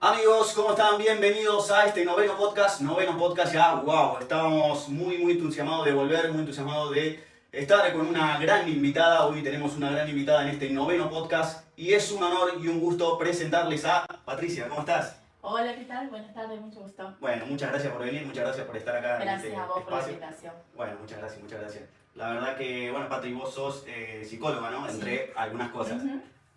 Amigos, ¿cómo están? Bienvenidos a este noveno podcast ya, wow, estábamos muy entusiasmados de volver, muy entusiasmados de estar con una gran invitada. Hoy tenemos una gran invitada en este noveno podcast y es un honor y un gusto presentarles a Patricia. ¿Cómo estás? Hola, ¿qué tal? Buenas tardes, mucho gusto. Bueno, muchas gracias por venir, muchas gracias por estar acá en este Gracias a vos por la espacio. invitación. Bueno, muchas gracias. La verdad que, bueno, Patri, vos sos psicóloga, ¿no? Entre algunas cosas.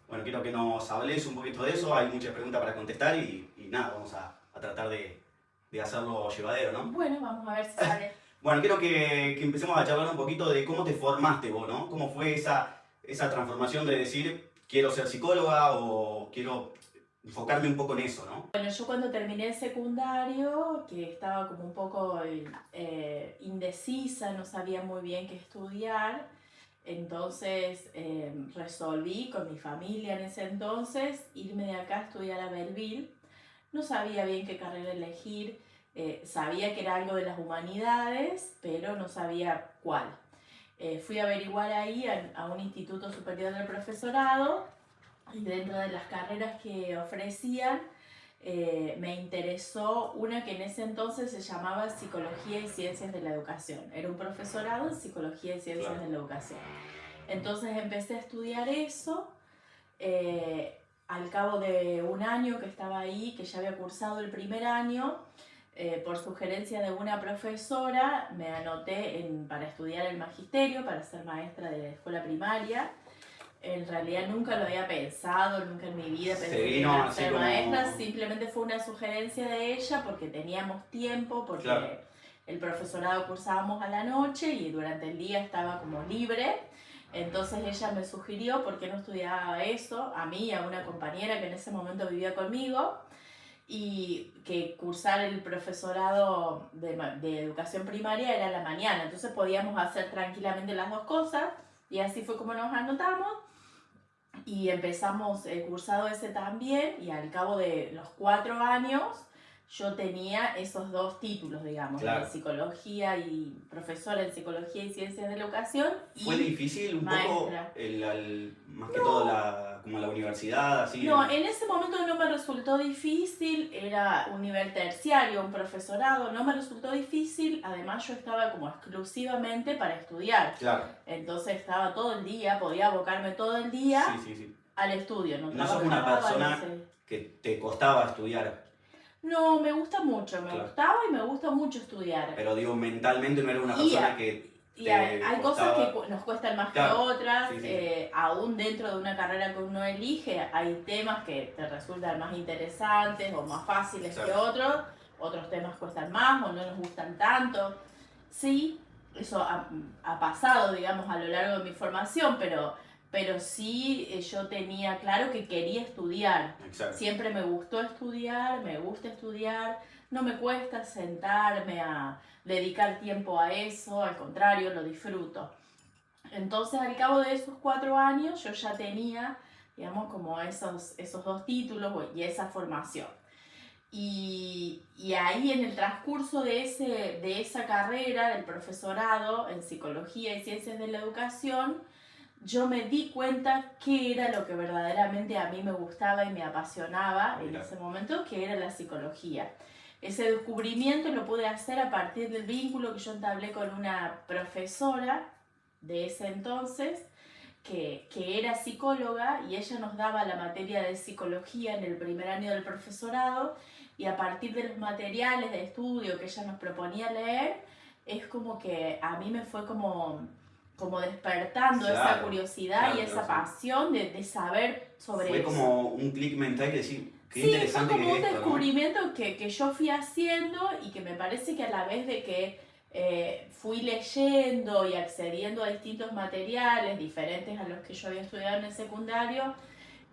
Bueno, quiero que nos hables un poquito de eso, hay muchas preguntas para contestar y nada, vamos a tratar de hacerlo llevadero, ¿no? Bueno, vamos a ver si sale. Bueno, quiero que empecemos a charlar un poquito de cómo te formaste vos, ¿no? ¿Cómo fue esa transformación de decir, quiero ser psicóloga o quiero enfocarme un poco en eso, ¿no? Bueno, yo cuando terminé el secundario, que estaba como un poco indecisa, no sabía muy bien qué estudiar, entonces resolví con mi familia en ese entonces irme de acá a estudiar a Belleville. No sabía bien qué carrera elegir, sabía que era algo de las humanidades, pero no sabía cuál. Fui a averiguar ahí a un instituto superior del profesorado y dentro de las carreras que ofrecían me interesó una que en ese entonces se llamaba Psicología y Ciencias de la Educación. Era un profesorado en Psicología y Ciencias de la Educación. Entonces empecé a estudiar eso. Al cabo de un año que estaba ahí, que ya había cursado el primer año, por sugerencia de una profesora, me anoté para estudiar el magisterio, para ser maestra de la escuela primaria. En realidad nunca lo había pensado, nunca en mi vida pensé que iba a ser maestra, simplemente fue una sugerencia de ella porque teníamos tiempo, porque claro, el profesorado cursábamos a la noche y durante el día estaba como libre. Entonces ella me sugirió por qué no estudiaba eso, a mí y a una compañera que en ese momento vivía conmigo, y que cursar el profesorado de educación primaria era a la mañana, entonces podíamos hacer tranquilamente las dos cosas, y así fue como nos anotamos. Y empezamos el cursado ese también, y al cabo de los 4 años yo tenía esos dos títulos, digamos, claro, de psicología y profesora en psicología y ciencias de la educación. ¿Fue difícil un poco, más que todo, como la universidad? Así, no, en ese momento no me resultó difícil, era un nivel terciario, un profesorado, no me resultó difícil, además yo estaba como exclusivamente para estudiar. Claro. Entonces estaba todo el día, podía abocarme todo el día al estudio. No sos una persona que te costaba estudiar. No, me gusta mucho, me gustaba y me gusta mucho estudiar. Pero digo, mentalmente no era una persona que... Y hay cosas que nos cuestan más que otras, aún dentro de una carrera que uno elige, hay temas que te resultan más interesantes o más fáciles que otros temas cuestan más o no nos gustan tanto. Sí, eso ha pasado, digamos, a lo largo de mi formación, pero sí yo tenía claro que quería estudiar. Exacto. Siempre me gustó estudiar, me gusta estudiar, no me cuesta sentarme a dedicar tiempo a eso, al contrario, lo disfruto. Entonces, al cabo de esos 4 años, yo ya tenía, digamos, como esos dos títulos y esa formación. Y ahí en el transcurso de esa carrera del profesorado en Psicología y Ciencias de la Educación, yo me di cuenta qué era lo que verdaderamente a mí me gustaba y me apasionaba en ese momento, que era la psicología. Ese descubrimiento lo pude hacer a partir del vínculo que yo entablé con una profesora de ese entonces, que era psicóloga, y ella nos daba la materia de psicología en el primer año del profesorado, y a partir de los materiales de estudio que ella nos proponía leer, es como que a mí me fue como despertando esa curiosidad y esa pasión de saber sobre eso. Fue como un clic mental que decir, qué interesante fue como que es un descubrimiento, ¿no? que yo fui haciendo, y que me parece que a la vez de que fui leyendo y accediendo a distintos materiales diferentes a los que yo había estudiado en el secundario,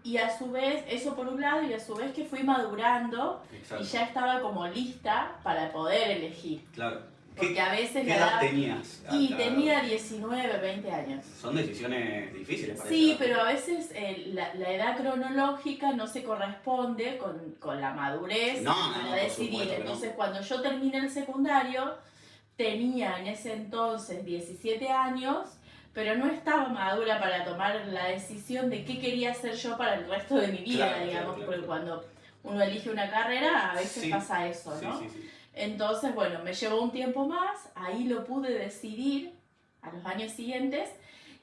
y a su vez, eso por un lado, y a su vez que fui madurando. Exacto. Y ya estaba como lista para poder elegir. Claro. Porque a veces ¿Qué edad tenías? Tenía 19, 20 años. Son decisiones difíciles para Sí, pero a veces la edad cronológica no se corresponde con la madurez para decidir. Entonces, cuando yo terminé el secundario, tenía en ese entonces 17 años, pero no estaba madura para tomar la decisión de qué quería hacer yo para el resto de mi vida, digamos, porque cuando uno elige una carrera, a veces Sí. pasa eso, ¿no? Sí. Entonces, bueno, me llevó un tiempo más, ahí lo pude decidir a los años siguientes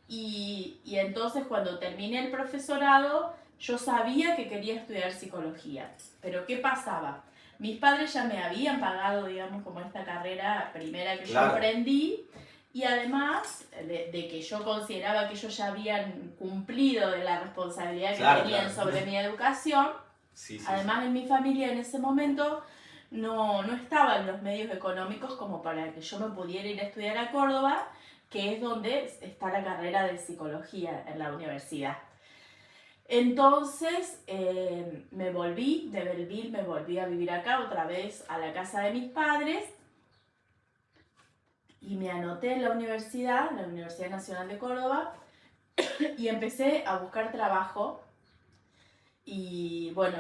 y entonces cuando terminé el profesorado yo sabía que quería estudiar psicología, pero ¿qué pasaba? Mis padres ya me habían pagado, digamos, como esta carrera primera que Claro. yo aprendí y además de que yo consideraba que ellos ya habían cumplido de la responsabilidad que Claro, tenían claro. sobre mi educación, Sí. además en mi familia en ese momento no estaban los medios económicos como para que yo me pudiera ir a estudiar a Córdoba, que es donde está la carrera de psicología en la universidad. Entonces me volví de Belleville, me volví a vivir acá otra vez a la casa de mis padres y me anoté en la Universidad Nacional de Córdoba, y empecé a buscar trabajo. Y bueno,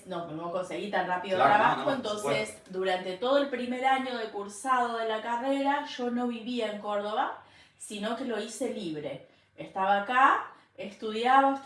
no conseguí tan rápido trabajo, entonces durante todo el primer año de cursado de la carrera yo no vivía en Córdoba, sino que lo hice libre. Estaba acá, estudiaba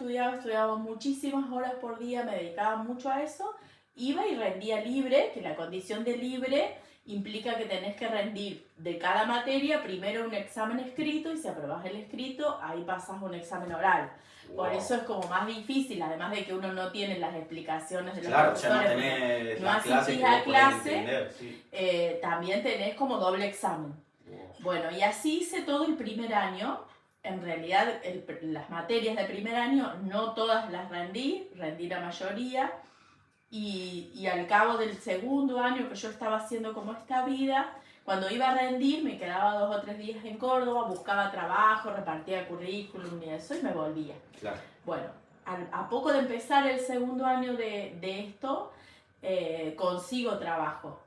muchísimas horas por día, me dedicaba mucho a eso, iba y rendía libre, que la condición de libre implica que tenés que rendir de cada materia primero un examen escrito y si aprobás el escrito, ahí pasás un examen oral. Por eso es como más difícil, además de que uno no tiene las explicaciones de los profesores. Claro, ya no tenés no asistís a clase, también tenés como doble examen. Bueno, y así hice todo el primer año. En realidad, las materias del primer año no todas las rendí la mayoría. Y al cabo del segundo año que yo estaba haciendo como esta vida, cuando iba a rendir me quedaba 2 o 3 días en Córdoba, buscaba trabajo, repartía currículum y eso y me volvía. Claro. Bueno, a poco de empezar el segundo año de esto, consigo trabajo.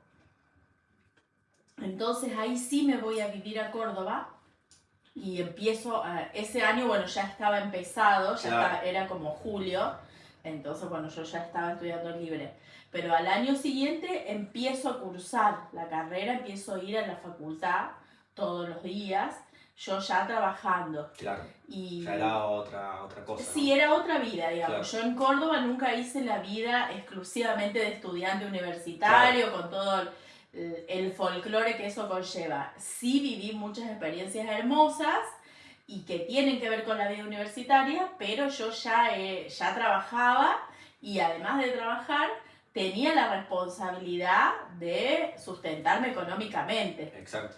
Entonces ahí sí me voy a vivir a Córdoba y empiezo, ese año bueno ya estaba empezado, era como julio, entonces bueno yo ya estaba estudiando libre. Pero al año siguiente empiezo a cursar la carrera, empiezo a ir a la facultad todos los días, yo ya trabajando. Claro, ya era otra cosa. Sí, ¿no? Era otra vida, digamos. Claro. Yo en Córdoba nunca hice la vida exclusivamente de estudiante universitario, con todo el folclore que eso conlleva. Sí viví muchas experiencias hermosas y que tienen que ver con la vida universitaria, pero yo ya trabajaba y además de trabajar tenía la responsabilidad de sustentarme económicamente. Exacto.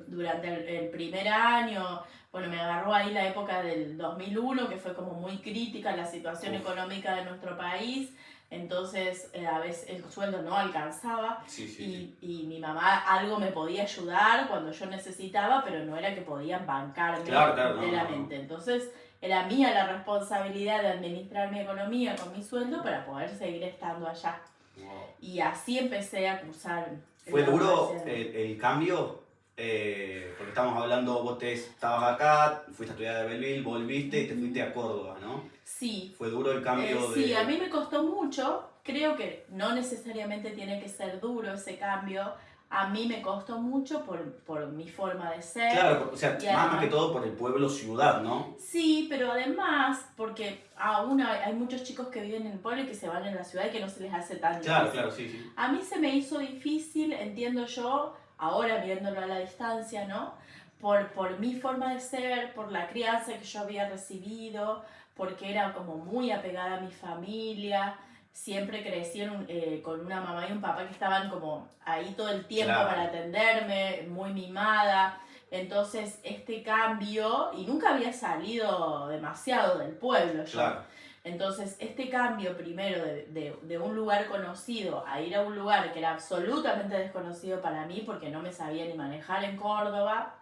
Durante el primer año, bueno, me agarró ahí la época del 2001, que fue como muy crítica la situación económica de nuestro país, entonces a veces el sueldo no alcanzaba y mi mamá algo me podía ayudar cuando yo necesitaba, pero no era que podían bancarme enteramente. Entonces era mía la responsabilidad de administrar mi economía con mi sueldo para poder seguir estando allá. Wow. Y así empecé a cursar. ¿Fue duro el cambio? Porque estamos hablando, vos estabas acá, fuiste a estudiar de Belleville, volviste y te fuiste a Córdoba, ¿no? Sí. ¿Fue duro el cambio Sí, a mí me costó mucho. Creo que no necesariamente tiene que ser duro ese cambio. A mí me costó mucho por mi forma de ser. Claro, o sea, más que todo por el pueblo-ciudad, ¿no? Sí, pero además porque aún hay muchos chicos que viven en el pueblo y que se van en la ciudad y que no se les hace tan difícil. Claro, sí. A mí se me hizo difícil, entiendo yo, ahora viéndolo a la distancia, ¿no? Por mi forma de ser, por la crianza que yo había recibido, porque era como muy apegada a mi familia. Siempre crecí con una mamá y un papá que estaban como ahí todo el tiempo para atenderme, muy mimada. Entonces este cambio, y nunca había salido demasiado del pueblo yo. Claro. Entonces este cambio primero de un lugar conocido a ir a un lugar que era absolutamente desconocido para mí porque no me sabía ni manejar en Córdoba,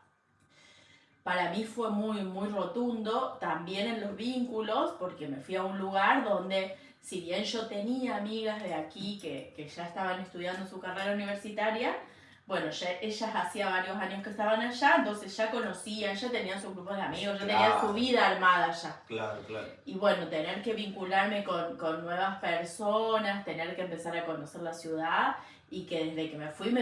para mí fue muy, muy rotundo. También en los vínculos, porque me fui a un lugar donde si bien yo tenía amigas de aquí que ya estaban estudiando su carrera universitaria, bueno, ellas hacía varios años que estaban allá, entonces ya conocían, ya tenían sus grupos de amigos, ya tenían su vida armada allá. Claro. Y bueno, tener que vincularme con nuevas personas, tener que empezar a conocer la ciudad y que desde que me fui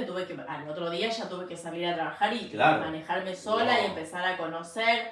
al otro día ya tuve que salir a trabajar y manejarme sola y empezar a conocer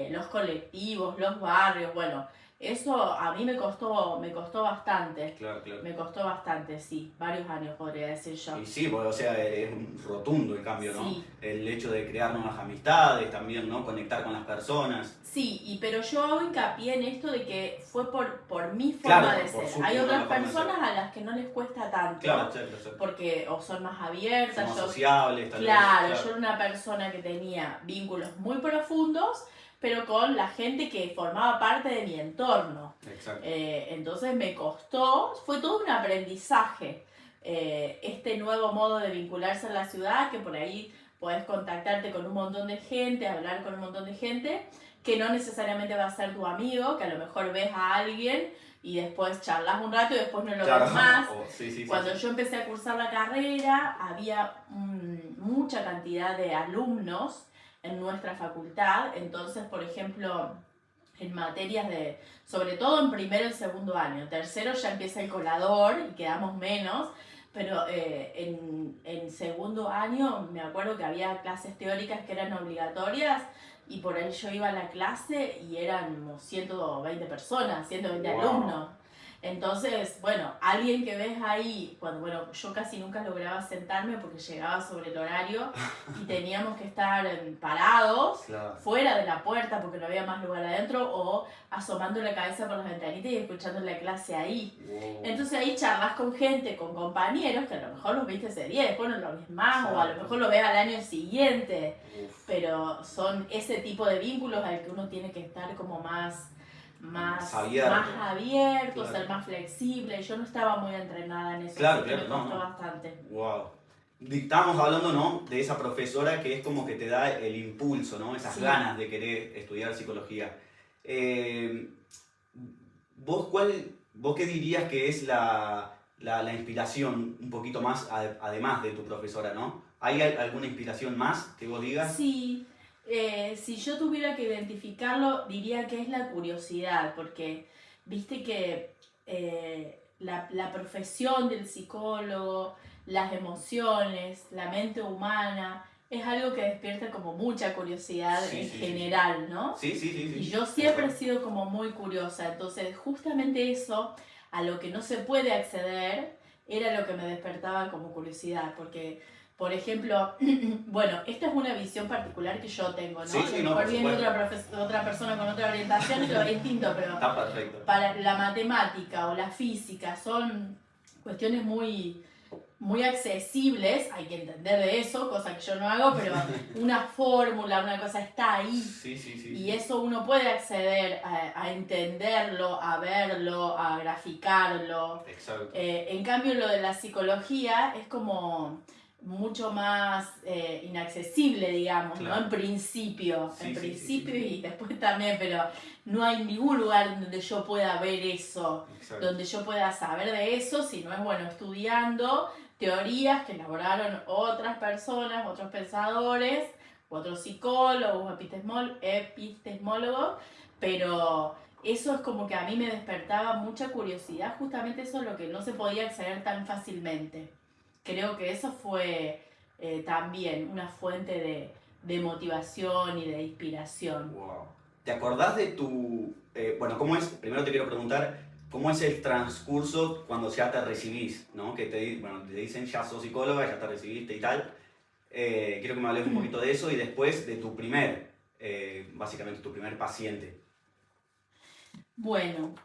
los colectivos, los barrios, bueno. Eso a mí me costó bastante. Claro, claro. Me costó bastante, sí. Varios años podría decir yo. Y sí, porque, o sea, es un rotundo el cambio, ¿no? Sí. El hecho de crear nuevas amistades también, ¿no? Conectar con las personas. Sí, pero yo hago hincapié en esto de que fue por mi Claro, forma de por ser. su Hay forma otras de ser. personas a las que no les cuesta tanto. Claro, cierto. Porque o son más abiertas. Somos sociables, tal vez. Claro, yo era una persona que tenía vínculos muy profundos, pero con la gente que formaba parte de mi entorno. Exacto. Entonces me costó, fue todo un aprendizaje. Este nuevo modo de vincularse en la ciudad, que por ahí podés contactarte con un montón de gente, hablar con un montón de gente, que no necesariamente va a ser tu amigo, que a lo mejor ves a alguien y después charlas un rato y después no lo ves más. Cuando yo empecé a cursar la carrera, había mucha cantidad de alumnos en nuestra facultad. Entonces, por ejemplo, en materias de, sobre todo en primero y segundo año, tercero ya empieza el colador y quedamos menos, pero en segundo año me acuerdo que había clases teóricas que eran obligatorias y por ahí yo iba a la clase y eran 120 personas, 120 alumnos. Entonces, bueno, alguien que ves ahí, bueno, yo casi nunca lograba sentarme porque llegaba sobre el horario y teníamos que estar parados, claro, fuera de la puerta porque no había más lugar adentro, o asomando la cabeza por las ventanitas y escuchando la clase ahí. Wow. Entonces ahí charlas con gente, con compañeros que a lo mejor los viste ese día, después no los ves más, exacto, o a lo mejor lo ves al año siguiente. Uf. Pero son ese tipo de vínculos al que uno tiene que estar como más abierto, claro, ser más flexible. Yo no estaba muy entrenada en eso, claro, así que me costó bastante. Wow. Estábamos hablando, ¿no?, de esa profesora que es como que te da el impulso, ¿no? Esas ganas de querer estudiar psicología. ¿Vos qué dirías que es la inspiración un poquito más, además de tu profesora, ¿no? ¿Hay alguna inspiración más que vos digas? Sí. Si yo tuviera que identificarlo, diría que es la curiosidad, porque viste que la profesión del psicólogo, las emociones, la mente humana, es algo que despierta como mucha curiosidad en general, ¿no? Sí. Y yo siempre he sido como muy curiosa, entonces justamente eso, a lo que no se puede acceder, era lo que me despertaba como curiosidad, porque... Por ejemplo, bueno, esta es una visión particular que yo tengo, ¿no? Sí, a lo mejor viene otra persona con otra orientación y lo es distinto, pero está perfecto. Para la matemática o la física son cuestiones muy accesibles, hay que entender de eso, cosa que yo no hago, pero una fórmula, una cosa está ahí. Sí. Y eso uno puede acceder a entenderlo, a verlo, a graficarlo. Exacto. En cambio, lo de la psicología es como... mucho más inaccesible, digamos, claro, ¿no? En principio, sí. Y después también, pero no hay ningún lugar donde yo pueda ver eso, exacto, donde yo pueda saber de eso, si no es, bueno, estudiando teorías que elaboraron otras personas, otros pensadores, otros psicólogos, epistemólogos, pero eso es como que a mí me despertaba mucha curiosidad, justamente eso es lo que no se podía acceder tan fácilmente. Creo que eso fue también una fuente de motivación y de inspiración. Wow. ¿Te acordás de tu... bueno, cómo es, primero te quiero preguntar, cómo es el transcurso cuando ya te recibís, ¿no? Que te dicen ya sos psicóloga, ya te recibiste y tal. Quiero que me hables un poquito de eso y después de tu básicamente tu primer paciente. Bueno,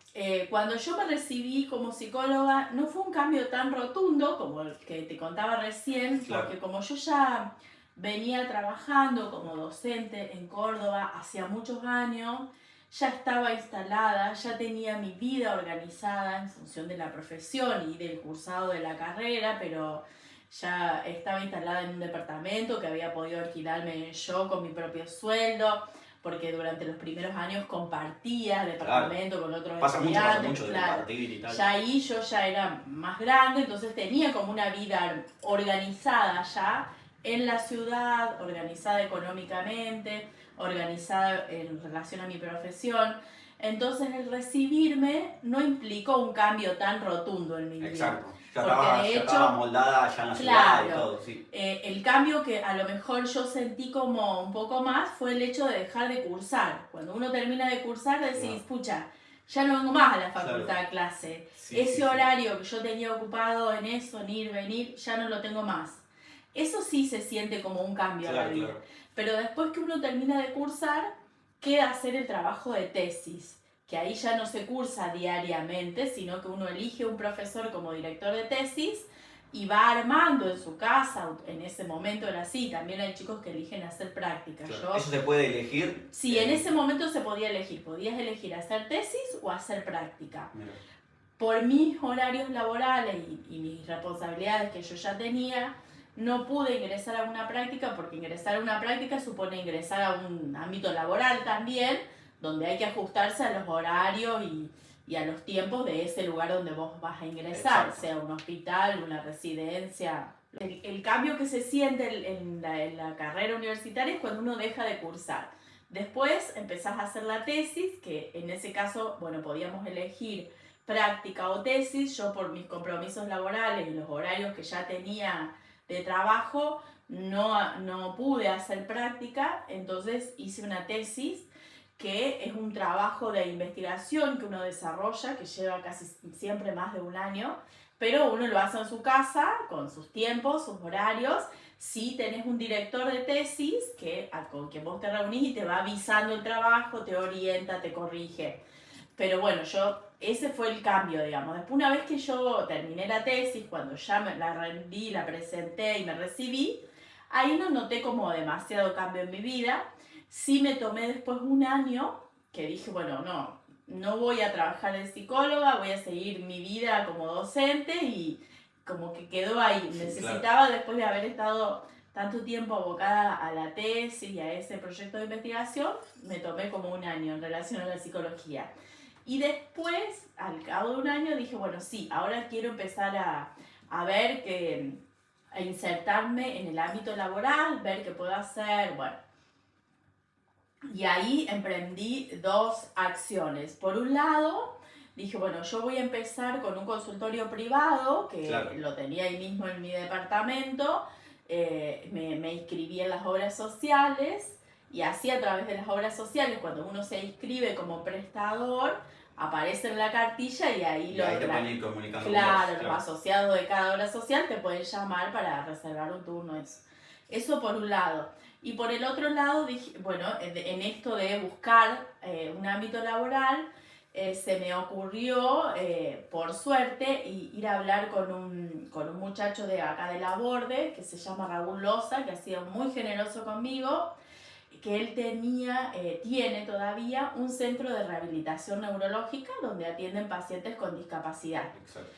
cuando yo me recibí como psicóloga no fue un cambio tan rotundo como el que te contaba recién, claro, porque como yo ya venía trabajando como docente en Córdoba hacía muchos años, ya estaba instalada, ya tenía mi vida organizada en función de la profesión y del cursado de la carrera, pero ya estaba instalada en un departamento que había podido alquilarme yo con mi propio sueldo, porque durante los primeros años compartía departamento, claro, con otros estudiantes. Pasa mucho de compartir y tal. Ya ahí yo ya era más grande, entonces tenía como una vida organizada ya en la ciudad, organizada económicamente, organizada en relación a mi profesión. Entonces el recibirme no implicó un cambio tan rotundo en mi vida. Exacto. Ya estaba moldada ya en la ciudad, claro, y todo, sí. El cambio que a lo mejor yo sentí como un poco más fue el hecho de dejar de cursar. Cuando uno termina de cursar decís, pucha, ya no vengo más a la facultad a clase. Sí, Ese sí, sí. horario que yo tenía ocupado en eso, en ir, venir, ya no lo tengo más. Eso sí se siente como un cambio en la vida. Claro. Pero después que uno termina de cursar, queda hacer el trabajo de tesis, que ahí ya no se cursa diariamente, sino que uno elige un profesor como director de tesis y va armando en su casa. En ese momento era así, también hay chicos que eligen hacer prácticas. Claro. ¿Eso se puede elegir? Sí, en ese momento se podía elegir, podías elegir hacer tesis o hacer práctica. Mira. Por mis horarios laborales y mis responsabilidades que yo ya tenía, no pude ingresar a una práctica, porque ingresar a una práctica supone ingresar a un ámbito laboral también, donde hay que ajustarse a los horarios y a los tiempos de ese lugar donde vos vas a ingresar, Exacto. sea un hospital, una residencia. El cambio que se siente en la carrera universitaria es cuando uno deja de cursar. Después empezás a hacer la tesis, que en ese caso, bueno, podíamos elegir práctica o tesis. Yo, por mis compromisos laborales y los horarios que ya tenía de trabajo, no pude hacer práctica, entonces hice una tesis, que es un trabajo de investigación que uno desarrolla, que lleva casi siempre más de un año, pero uno lo hace en su casa, con sus tiempos, sus horarios. Si tenés un director de tesis con quien vos te reunís y te va avisando el trabajo, te orienta, te corrige. Pero bueno, ese fue el cambio, digamos. Después, una vez que yo terminé la tesis, cuando ya la rendí, la presenté y me recibí, ahí no noté como demasiado cambio en mi vida. Sí me tomé después un año que dije, bueno, no voy a trabajar de psicóloga, voy a seguir mi vida como docente, y como que quedó ahí. Necesitaba, después de haber estado tanto tiempo abocada a la tesis y a ese proyecto de investigación, me tomé como un año en relación a la psicología. Y después, al cabo de un año, dije, bueno, sí, ahora quiero empezar a ver a insertarme en el ámbito laboral, ver qué puedo hacer, bueno. Y ahí emprendí dos acciones. Por un lado, dije, bueno, yo voy a empezar con un consultorio privado, que lo tenía ahí mismo en mi departamento. Me inscribí en las obras sociales, y así, a través de las obras sociales, cuando uno se inscribe como prestador, aparece en la cartilla y ahí te pueden ir comunicando. Claro, los asociados de cada obra social te pueden llamar para reservar un turno. Eso por un lado. Y por el otro lado, dije, bueno, en esto de buscar un ámbito laboral, se me ocurrió, por suerte, ir a hablar con un muchacho de acá de La Borde, que se llama Raúl Loza, que ha sido muy generoso conmigo, que él tiene todavía un centro de rehabilitación neurológica donde atienden pacientes con discapacidad. Exacto.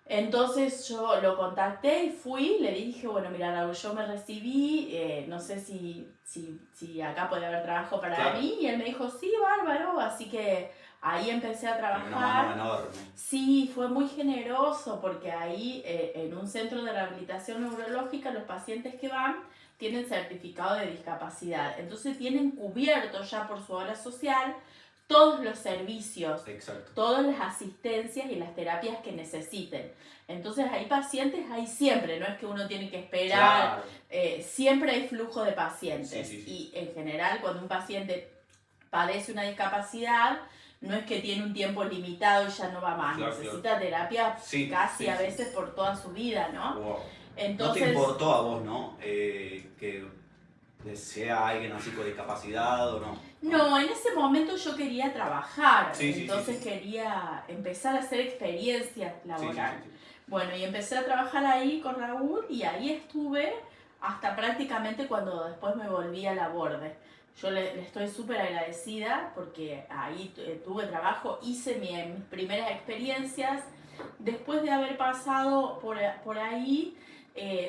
Entonces yo lo contacté y fui, le dije, bueno, mira, Raúl, yo me recibí, no sé si acá puede haber trabajo para mí, y él me dijo, sí, bárbaro, así que ahí empecé a trabajar. Una mano enorme. Sí, fue muy generoso, porque ahí, en un centro de rehabilitación neurológica, los pacientes que van tienen certificado de discapacidad, entonces tienen cubierto ya por su obra social todos los servicios, exacto, todas las asistencias y las terapias que necesiten. Entonces hay pacientes, hay siempre, no es que uno tiene que esperar, claro. Siempre hay flujo de pacientes. Sí. Y en general, cuando un paciente padece una discapacidad, no es que tiene un tiempo limitado y ya no va más, claro, necesita terapia casi a veces por toda su vida, ¿no? Wow. Entonces, ¿no te importó a vos, no? Que sea alguien así con discapacidad o no? No, en ese momento yo quería trabajar, entonces quería empezar a hacer experiencia laboral. Sí. Bueno, y empecé a trabajar ahí con Raúl, y ahí estuve hasta prácticamente cuando después me volví a La Borde. Yo le estoy súper agradecida, porque ahí tuve trabajo, hice mis primeras experiencias. Después de haber pasado por ahí,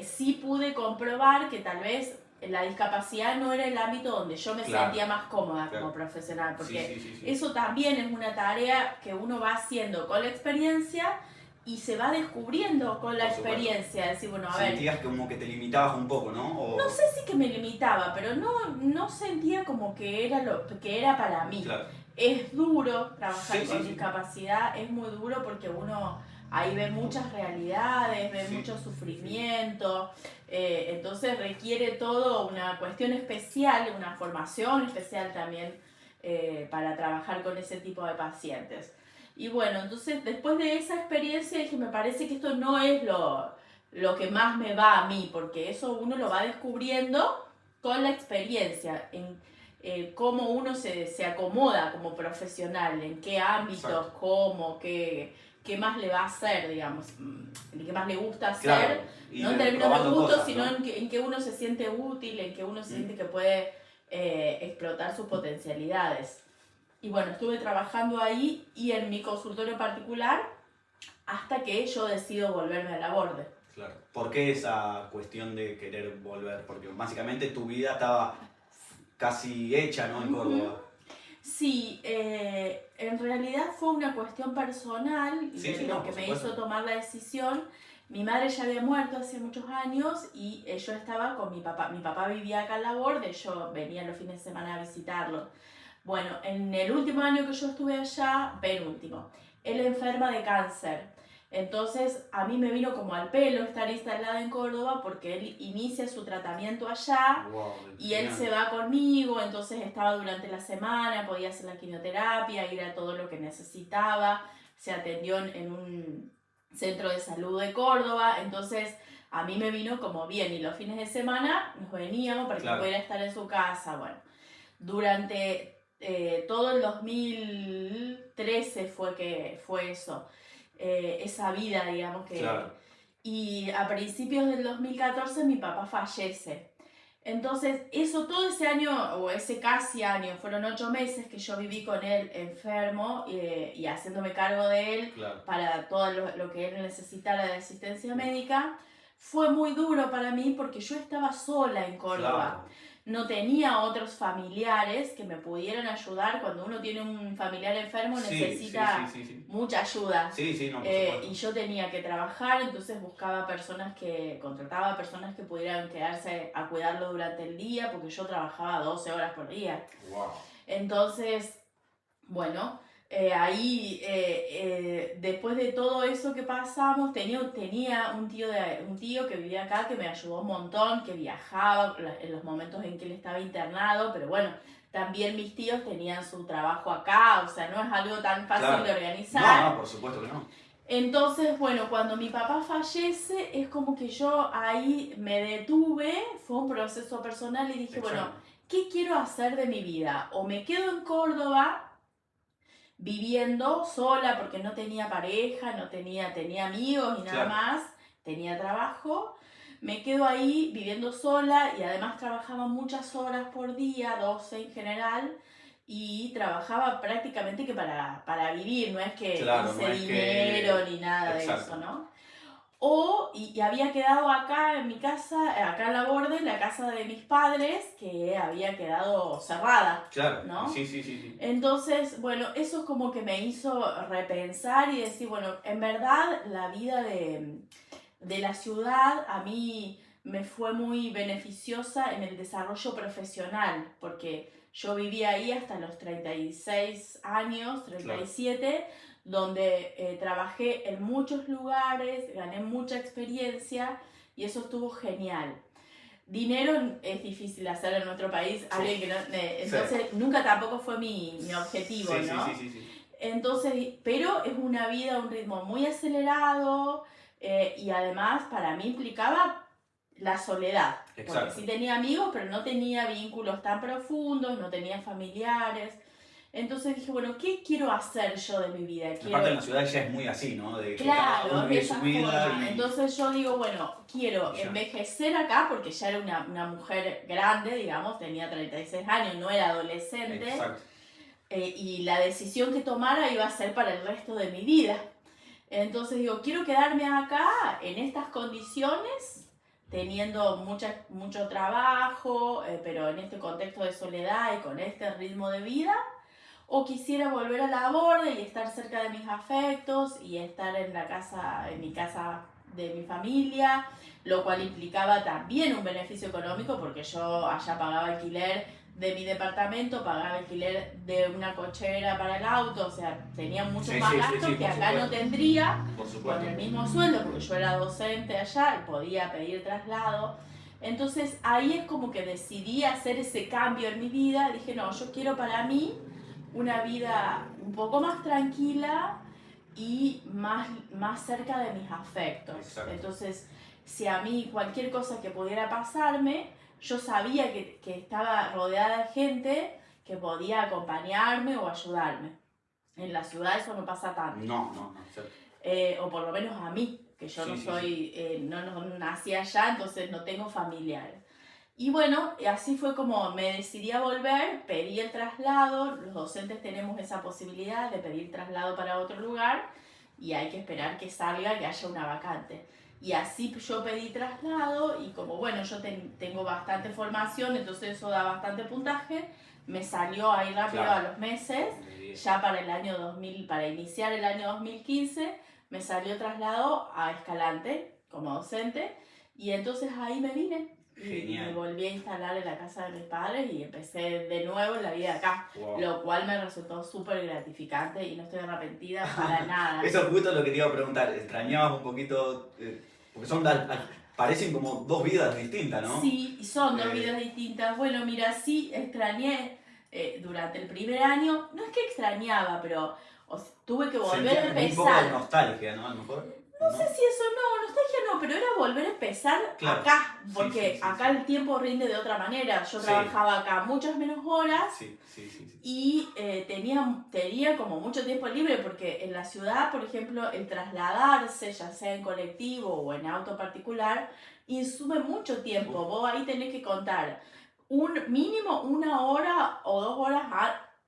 sí pude comprobar que tal vez la discapacidad no era el ámbito donde yo me sentía más cómoda como profesional, porque eso también es una tarea que uno va haciendo con la experiencia y se va descubriendo con la experiencia. Decir, bueno, a ver, sentías como que te limitabas un poco, ¿no? No sé si que me limitaba, pero no sentía como que era para mí. Claro. Es duro trabajar con discapacidad, es muy duro, porque uno ahí ve muchas realidades, ve mucho sufrimiento, entonces requiere todo una cuestión especial, una formación especial también, para trabajar con ese tipo de pacientes. Y bueno, entonces después de esa experiencia dije, me parece que esto no es lo que más me va a mí, porque eso uno lo va descubriendo con la experiencia, en cómo uno se acomoda como profesional, en qué ámbitos, Exacto. cómo, qué más le va a hacer, digamos, qué más le gusta hacer, Claro, y no en términos de probando gusto, cosas, sino ¿no? en que uno se siente útil, en que uno se siente que puede explotar sus potencialidades. Y bueno, estuve trabajando ahí y en mi consultorio particular hasta que yo decido volverme a la Borde. Claro. ¿Por qué esa cuestión de querer volver? Porque básicamente tu vida estaba casi hecha, ¿no? En Córdoba. Sí, en realidad fue una cuestión personal y Sí, sí, lo no, que por me supuesto. hizo tomar la decisión. Mi madre ya había muerto hace muchos años y yo estaba con mi papá. Mi papá vivía acá en la Borde, yo venía los fines de semana a visitarlo. Bueno, en el último año que yo estuve allá, penúltimo, él enferma de cáncer. Entonces a mí me vino como al pelo estar instalada en Córdoba porque él inicia su tratamiento allá. Wow, Y él se va conmigo, entonces estaba durante la semana, podía hacer la quimioterapia, ir a todo lo que necesitaba, se atendió en un centro de salud de Córdoba, entonces a mí me vino como bien y los fines de semana nos veníamos para que pudiera estar en su casa. Bueno, durante todo el 2013 fue eso, esa vida, digamos que... Claro. Y a principios del 2014 mi papá fallece. Entonces, todo ese año, o ese casi año, fueron 8 meses que yo viví con él enfermo y haciéndome cargo de él para todo lo que él necesitara de asistencia médica. Fue muy duro para mí porque yo estaba sola en Córdoba. No tenía otros familiares que me pudieran ayudar. Cuando uno tiene un familiar enfermo necesita mucha ayuda. No, y yo tenía que trabajar, entonces contrataba personas que pudieran quedarse a cuidarlo durante el día, porque yo trabajaba 12 horas por día. Wow. Entonces, bueno, ahí, después de todo eso que pasamos, tenía un tío que vivía acá que me ayudó un montón, que viajaba en los momentos en que él estaba internado, pero bueno, también mis tíos tenían su trabajo acá, o sea, no es algo tan fácil de organizar. No, por supuesto que no. Entonces, bueno, cuando mi papá fallece, es como que yo ahí me detuve, fue un proceso personal y dije, bueno, ¿qué quiero hacer de mi vida? O me quedo en Córdoba viviendo sola porque no tenía pareja, tenía amigos y nada más, tenía trabajo. Me quedo ahí viviendo sola y además trabajaba muchas horas por día, 12 en general, y trabajaba prácticamente que para vivir, no es que hice dinero ni nada de eso, ¿no? Y había quedado acá en mi casa, acá en la Borde, la casa de mis padres, que había quedado cerrada. Claro, ¿no? Sí. Entonces, bueno, eso es como que me hizo repensar y decir, bueno, en verdad la vida de la ciudad a mí me fue muy beneficiosa en el desarrollo profesional, porque yo vivía ahí hasta los 36 años, 37, donde trabajé en muchos lugares, gané mucha experiencia y eso estuvo genial. Dinero es difícil hacer en nuestro país, alguien que no, entonces nunca tampoco fue mi objetivo, ¿no? Sí. Entonces, pero es una vida, un ritmo muy acelerado y además para mí implicaba la soledad. Porque sí tenía amigos, pero no tenía vínculos tan profundos, no tenía familiares. Entonces dije, bueno, ¿qué quiero hacer yo de mi vida? Aparte en la ciudad ya es muy así, ¿no? De que claro, de su vida. Entonces yo digo, bueno, quiero envejecer acá porque ya era una mujer grande, digamos, tenía 36 años, no era adolescente. Exacto. Y la decisión que tomara iba a ser para el resto de mi vida. Entonces digo, quiero quedarme acá en estas condiciones, teniendo mucho trabajo, pero en este contexto de soledad y con este ritmo de vida. O quisiera volver a la Borde y estar cerca de mis afectos y estar en mi casa de mi familia, lo cual implicaba también un beneficio económico porque yo allá pagaba alquiler de mi departamento, pagaba alquiler de una cochera para el auto, o sea, tenía muchos más gastos que acá no tendría con el mismo sueldo, porque yo era docente allá y podía pedir traslado. Entonces ahí es como que decidí hacer ese cambio en mi vida, dije, no, yo quiero para mí una vida un poco más tranquila y más cerca de mis afectos. Exacto. Entonces, si a mí cualquier cosa que pudiera pasarme, yo sabía que estaba rodeada de gente que podía acompañarme o ayudarme. En la ciudad eso no pasa tanto. No, exacto. O por lo menos a mí, que yo Sí, no sí, soy, no nací allá, entonces no tengo familiares. Y bueno, así fue como me decidí a volver, pedí el traslado, los docentes tenemos esa posibilidad de pedir traslado para otro lugar y hay que esperar que salga, que haya una vacante. Y así yo pedí traslado y como bueno, yo tengo bastante formación, entonces eso da bastante puntaje, me salió ahí rápido Claro. a los meses, ya para el año 2000, para iniciar el año 2015, me salió traslado a Escalante como docente y entonces ahí me vine. Y Genial. me volví a instalar en la casa de mis padres y empecé de nuevo en la vida acá, Wow. lo cual me resultó súper gratificante y no estoy arrepentida para nada. Eso es justo lo que te iba a preguntar, ¿extrañabas un poquito? Porque parecen como dos vidas distintas, ¿no? Sí, son dos vidas distintas. Bueno, mira, sí extrañé durante el primer año, no es que extrañaba, pero tuve que volver a empezar. Un poco de nostalgia, ¿no? A lo mejor. No sé si eso nostalgia no, pero era volver a empezar Claro. acá, porque Sí, acá el tiempo rinde de otra manera. Yo trabajaba acá muchas menos horas y tenía como mucho tiempo libre, porque en la ciudad, por ejemplo, el trasladarse, ya sea en colectivo o en auto particular, insume mucho tiempo. Vos ahí tenés que contar mínimo 1 hora o 2 horas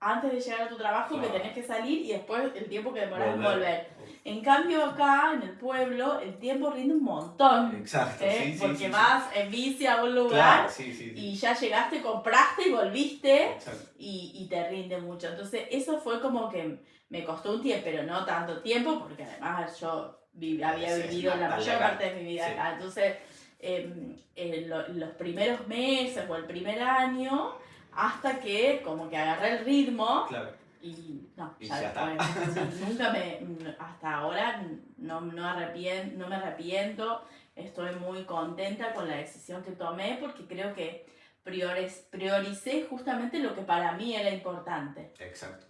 antes de llegar a tu trabajo, Claro. que tenés que salir, y después el tiempo que demorás en volver. En cambio acá, en el pueblo, el tiempo rinde un montón. Exacto, porque vas en bici a un lugar, claro, y ya llegaste, compraste y volviste, exacto. y te rinde mucho. Entonces eso fue como que me costó un tiempo, pero no tanto tiempo, porque además yo había vivido la mayor parte de mi vida acá. Entonces los primeros meses o el primer año, hasta que como que agarré el ritmo. Claro. Y no, Y ya ya está. nunca hasta ahora no me arrepiento, estoy muy contenta con la decisión que tomé, porque creo que prioricé justamente lo que para mí era importante. Exacto.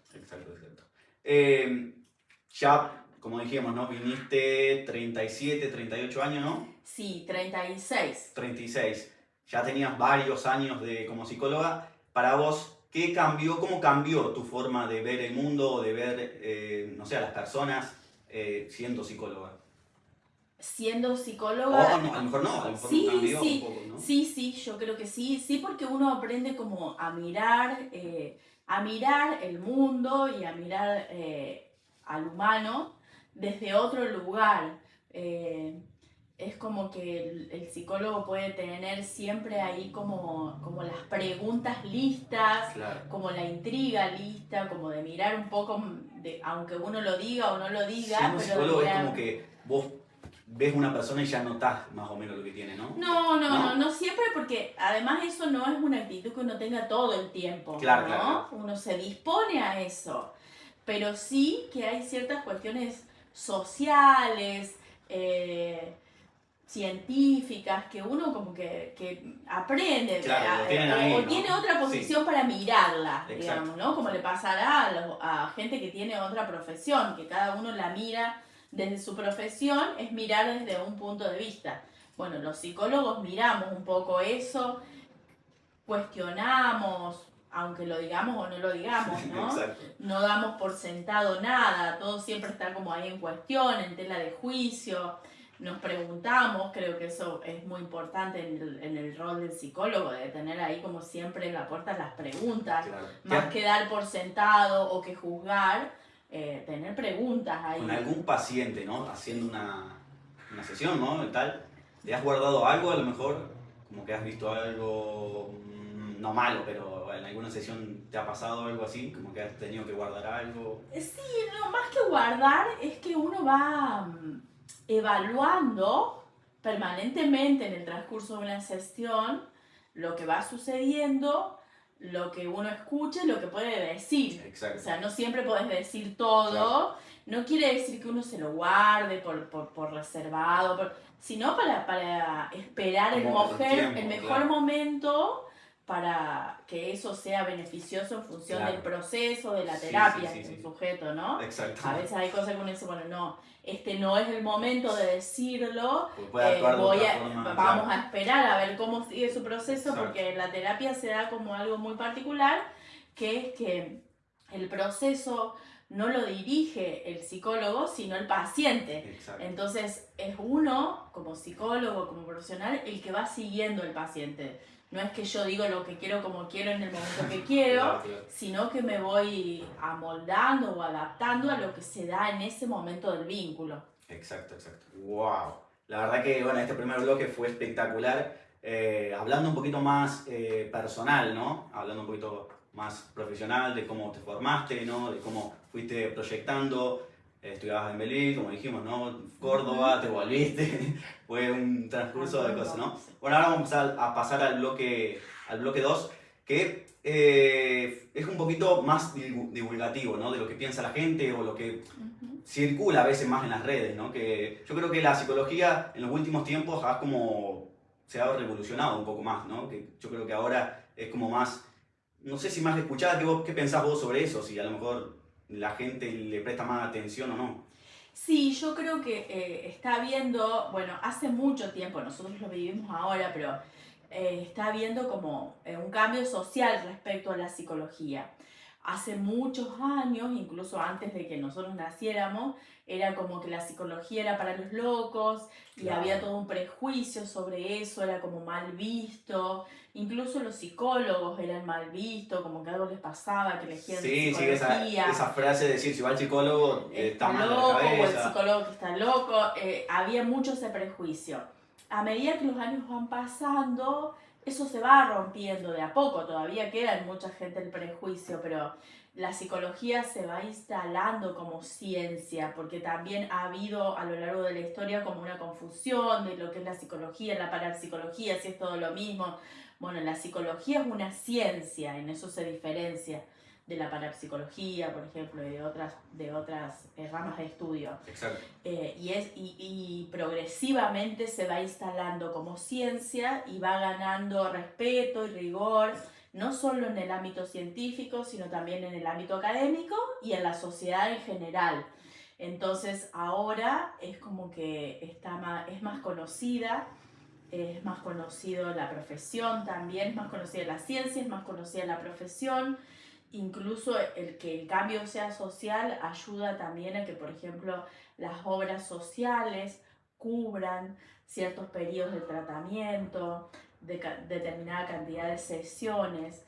Ya, como dijimos, ¿no? Viniste 37, 38 años, ¿no? Sí, 36. 36. Ya tenías varios años como psicóloga. Para vos, ¿qué cambió? ¿Cómo cambió tu forma de ver el mundo o de ver, no sé, a las personas siendo psicóloga? Siendo psicóloga... O no, a lo mejor no, a lo mejor sí, cambió sí, un poco, ¿no? Sí, yo creo que sí, porque uno aprende como a mirar el mundo y a mirar al humano desde otro lugar. Es como que el psicólogo puede tener siempre ahí como las preguntas listas, Claro. como la intriga lista, como de mirar un poco, aunque uno lo diga o no lo diga. Siendo pero psicólogo es como que vos ves una persona y ya notás más o menos lo que tiene, ¿no? No siempre, porque además eso no es una actitud que uno tenga todo el tiempo, claro, ¿no? Claro. Uno se dispone a eso, pero sí que hay ciertas cuestiones sociales, científicas, que uno como que aprende, claro, ahí, o ¿no? tiene otra posición para mirarla, Exacto. digamos, ¿no? Como le pasará a gente que tiene otra profesión, que cada uno la mira desde su profesión, es mirar desde un punto de vista. Bueno, los psicólogos miramos un poco eso, cuestionamos, aunque lo digamos o no lo digamos, ¿no? Exacto. No damos por sentado nada, todo siempre está como ahí en cuestión, en tela de juicio. Nos preguntamos, creo que eso es muy importante en el rol del psicólogo, de tener ahí como siempre en la puerta las preguntas, claro. más que dar por sentado o que juzgar, tener preguntas ahí. Con algún paciente, ¿no? Haciendo una sesión, ¿no? Tal, ¿te has guardado algo a lo mejor? Como que has visto algo, no malo, pero en alguna sesión te ha pasado algo así, como que has tenido que guardar algo. Sí, no, más que guardar es que uno va evaluando permanentemente en el transcurso de una sesión lo que va sucediendo, lo que uno escucha y lo que puede decir. Exacto. O sea, no siempre podés decir todo. Claro. No quiere decir que uno se lo guarde por reservado, sino para esperar el mejor momento para que eso sea beneficioso en función Claro. del proceso, de la Sí, terapia sí, sí, del sí. sujeto, ¿no? Exacto. A veces hay cosas que uno dice, bueno, no, este no es el momento de decirlo, Porque puede actuar de otra forma, vamos claro. a esperar a ver cómo sigue su proceso, Exacto. porque en la terapia se da como algo muy particular, que es que el proceso no lo dirige el psicólogo, sino el paciente. Exacto. Entonces es uno, como psicólogo, como profesional, el que va siguiendo al paciente. No es que yo digo lo que quiero como quiero en el momento que quiero, Claro, claro. sino que me voy amoldando o adaptando a lo que se da en ese momento del vínculo. Exacto, exacto. Wow. La verdad que, bueno, este primer bloque fue espectacular. Hablando un poquito más personal, ¿no? Hablando un poquito más profesional de cómo te formaste, ¿no? De cómo fuiste proyectando. Estudiabas en Belén, como dijimos, ¿no? Córdoba, te volviste. Fue un transcurso de cosas, ¿no? Bueno, ahora vamos a pasar al bloque 2, que es un poquito más divulgativo, ¿no? De lo que piensa la gente o lo que circula a veces más en las redes, ¿no? Que yo creo que la psicología en los últimos tiempos se ha revolucionado un poco más, ¿no? Que yo creo que ahora es como más, no sé si más escuchada, ¿qué pensás vos sobre eso? Si a lo mejor la gente le presta más atención o no. Sí, yo creo que está habiendo, bueno, hace mucho tiempo, nosotros lo vivimos ahora, pero está habiendo como un cambio social respecto a la psicología. Hace muchos años, incluso antes de que nosotros naciéramos, era como que la psicología era para los locos y Claro. había todo un prejuicio sobre eso, era como mal visto. Incluso los psicólogos eran mal vistos, como que algo les pasaba, que elegían Sí, psicología. esa frase de decir, si va al psicólogo, está mal de la loco, o el cabeza. psicólogo que está loco, había mucho ese prejuicio. A medida que los años van pasando, eso se va rompiendo de a poco, todavía queda en mucha gente el prejuicio, pero la psicología se va instalando como ciencia, porque también ha habido a lo largo de la historia como una confusión de lo que es la psicología, la parapsicología, si es todo lo mismo. Bueno, la psicología es una ciencia, en eso se diferencia de la parapsicología, por ejemplo, y de otras ramas de estudio. Exacto. Y progresivamente se va instalando como ciencia y va ganando respeto y rigor, no solo en el ámbito científico, sino también en el ámbito académico y en la sociedad en general. Entonces ahora es como que es más conocida, es más conocido la profesión también, es más conocida la ciencia, es más conocida la profesión. Incluso el que el cambio sea social ayuda también a que, por ejemplo, las obras sociales cubran ciertos periodos de tratamiento, determinada cantidad de sesiones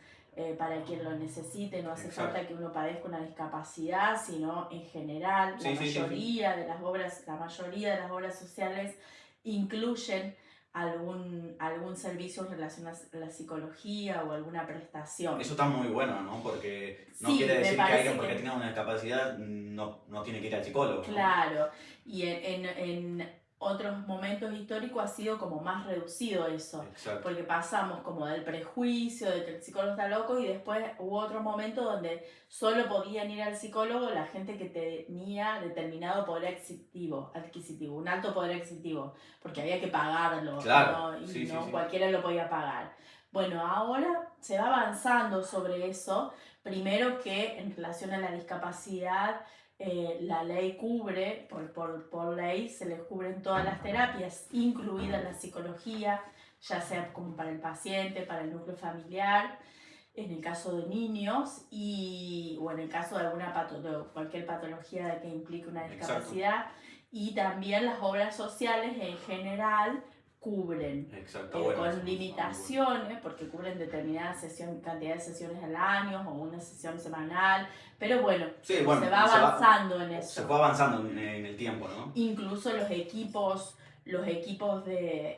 para quien lo necesite. No hace falta que uno padezca una discapacidad, sino en general la mayoría de las obras sociales incluyen algún servicio en relación a la psicología o alguna prestación. Eso está muy bueno, ¿no? Porque no quiere decir que alguien porque tenga una discapacidad no tiene que ir al psicólogo. Claro, ¿no? Y en otros momentos históricos ha sido como más reducido eso. Exacto. Porque pasamos como del prejuicio de que el psicólogo está loco y después hubo otro momento donde solo podían ir al psicólogo la gente que tenía determinado poder adquisitivo, un alto poder adquisitivo, porque había que pagarlo, claro, ¿no? Y sí, no sí. cualquiera lo podía pagar. Bueno, ahora se va avanzando sobre eso, primero que en relación a la discapacidad, la ley cubre, por ley se les cubren todas las terapias, incluida la psicología, ya sea como para el paciente, para el núcleo familiar, en el caso de niños o en el caso de cualquier patología que implique una discapacidad. Exacto. Y también las obras sociales en general cubren. Exacto, con limitaciones, porque cubren determinada cantidad de sesiones al año o una sesión semanal, pero bueno, se va avanzando en eso. Se fue avanzando en el tiempo, ¿no? Incluso los equipos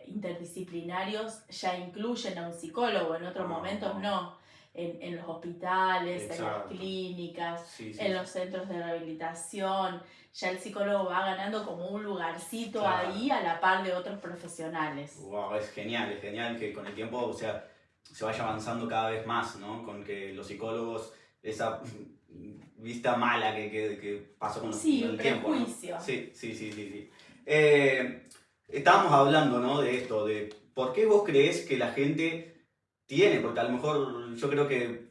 interdisciplinarios ya incluyen a un psicólogo, en otros momentos no. En los hospitales, exacto, en las clínicas, en los centros de rehabilitación, ya el psicólogo va ganando como un lugarcito, claro, ahí a la par de otros profesionales. Wow, es genial que con el tiempo, se vaya avanzando cada vez más, ¿no? Con que los psicólogos, esa vista mala que pasó con el tiempo, prejuicio. ¿no? Sí. Estábamos hablando, ¿no? De esto, de por qué vos creés que la gente tiene, porque a lo mejor yo creo que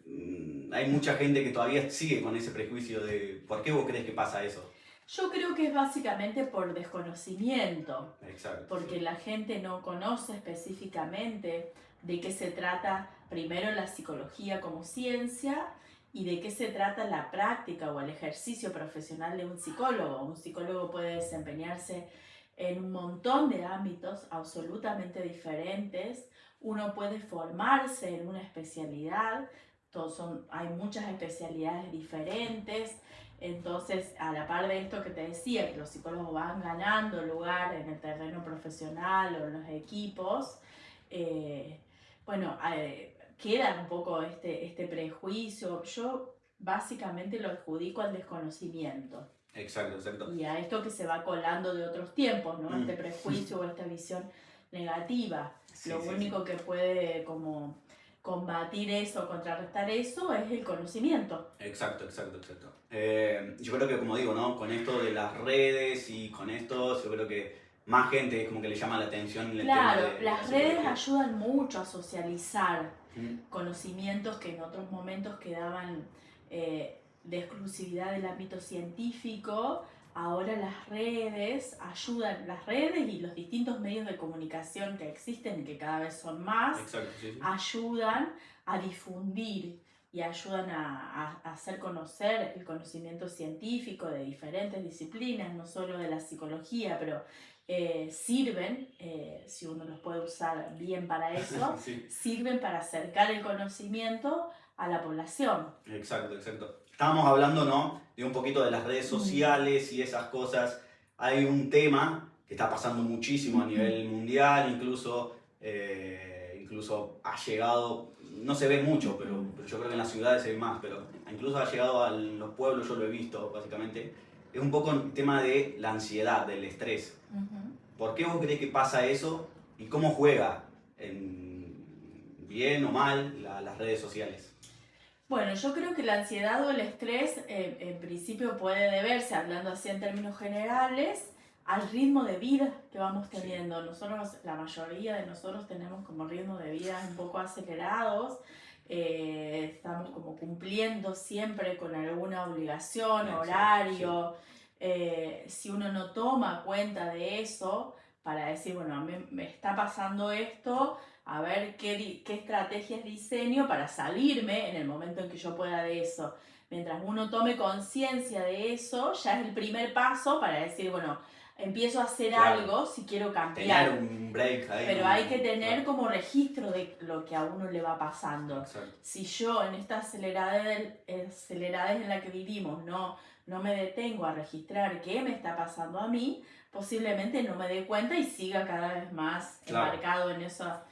hay mucha gente que todavía sigue con ese prejuicio de ¿por qué vos crees que pasa eso? Yo creo que es básicamente por desconocimiento, Exacto, porque sí. la gente no conoce específicamente de qué se trata primero la psicología como ciencia y de qué se trata la práctica o el ejercicio profesional de un psicólogo. Un psicólogo puede desempeñarse en un montón de ámbitos absolutamente diferentes. Uno puede formarse en una especialidad, hay muchas especialidades diferentes. Entonces, a la par de esto que te decía, que los psicólogos van ganando lugar en el terreno profesional o en los equipos, eh, bueno, queda un poco este prejuicio. Yo básicamente lo adjudico al desconocimiento Exacto, exacto. y a esto que se va colando de otros tiempos, ¿no? Este Mm. prejuicio o esta visión negativa. Sí, Lo sí, único que puede como combatir eso, contrarrestar eso, es el conocimiento. exacto, exacto, exacto. Yo creo que, como digo, ¿no? Con esto de las redes y con esto, yo creo que más gente es como que le llama la atención el tema Claro, de la las redes psicología. ayudan mucho a socializar Mm. conocimientos que en otros momentos quedaban de exclusividad del ámbito científico. Ahora las redes ayudan, las redes y los distintos medios de comunicación que existen y que cada vez son más, Exacto, sí, sí. ayudan a difundir y ayudan a hacer conocer el conocimiento científico de diferentes disciplinas, no solo de la psicología, pero sirven, si uno los puede usar bien para eso, Sí. sirven para acercar el conocimiento a la población. Exacto, exacto. Estábamos hablando, ¿no? De un poquito de las redes sociales y esas cosas. Hay un tema que está pasando muchísimo a nivel mundial, incluso ha llegado, no se ve mucho, pero yo creo que en las ciudades se ve más, pero incluso ha llegado a los pueblos, yo lo he visto básicamente. Es un poco el tema de la ansiedad, del estrés. ¿Por qué vos creés que pasa eso y cómo juega bien o mal las redes sociales? Bueno, yo creo que la ansiedad o el estrés en principio puede deberse, hablando así en términos generales, al ritmo de vida que vamos teniendo. Nosotros, la mayoría de nosotros tenemos como ritmo de vida un poco acelerados, estamos como cumpliendo siempre con alguna obligación, horario. Si uno no toma cuenta de eso para decir, bueno, a mí me está pasando esto, a ver qué estrategias diseño para salirme en el momento en que yo pueda de eso. Mientras uno tome conciencia de eso, ya es el primer paso para decir, bueno, empiezo a hacer algo si quiero cambiar. Tener un break ahí. Pero hay que tener como registro de lo que a uno le va pasando. Exacto. Si yo en esta aceleradez en la que vivimos no me detengo a registrar qué me está pasando a mí, posiblemente no me dé cuenta y siga cada vez más embarcado en esa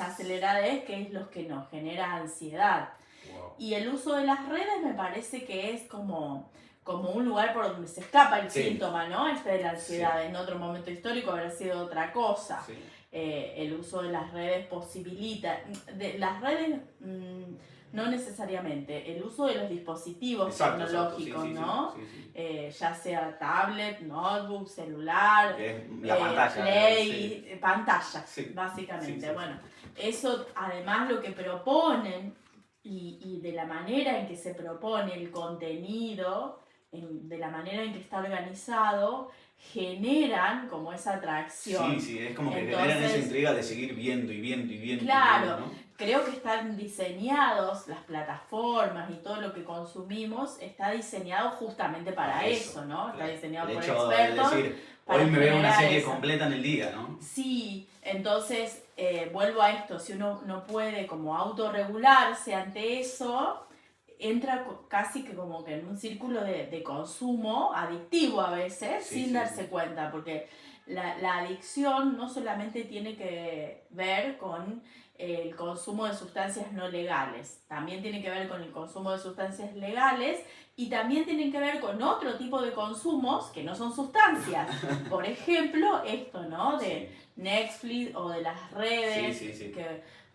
aceleradez, que es lo que nos genera ansiedad. Wow. Y el uso de las redes me parece que es como un lugar por donde se escapa el síntoma, ¿no? De la ansiedad. En otro momento histórico habrá sido otra cosa. Sí. El uso de las redes posibilita, las redes no necesariamente, el uso de los dispositivos tecnológicos, ¿no? Sí. Ya sea tablet, notebook, celular, la pantalla, play, pantalla, básicamente. Sí. Bueno, eso además lo que proponen y de la manera en que se propone el contenido, de la manera en que está organizado, generan como esa atracción. Sí, es como que generan esa intriga de seguir viendo y viendo y viendo. Claro, y viendo, ¿no? Creo que están diseñados, las plataformas y todo lo que consumimos está diseñado justamente para eso, ¿no? Está diseñado por expertos. De decir, hoy me veo una serie completa en el día, ¿no? Sí, entonces vuelvo a esto, si uno no puede como autorregularse ante eso, entra casi que como que en un círculo de consumo adictivo a veces, sin darse cuenta, porque la adicción no solamente tiene que ver con el consumo de sustancias no legales, también tiene que ver con el consumo de sustancias legales y también tienen que ver con otro tipo de consumos que no son sustancias. Por ejemplo, esto, ¿no? De Netflix o de las redes,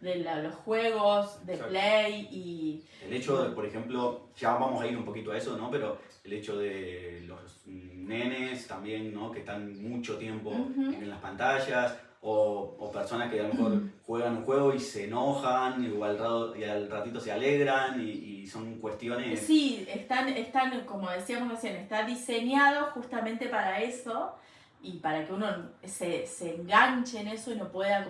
de los juegos de Play y... El hecho de, por ejemplo, ya vamos a ir un poquito a eso, ¿no? Pero el hecho de los nenes también, ¿no? Que están mucho tiempo en las pantallas, o personas que a lo mejor juegan un juego y se enojan y al ratito se alegran y son cuestiones... Sí, están, como decíamos recién, está diseñado justamente para eso y para que uno se enganche en eso y no pueda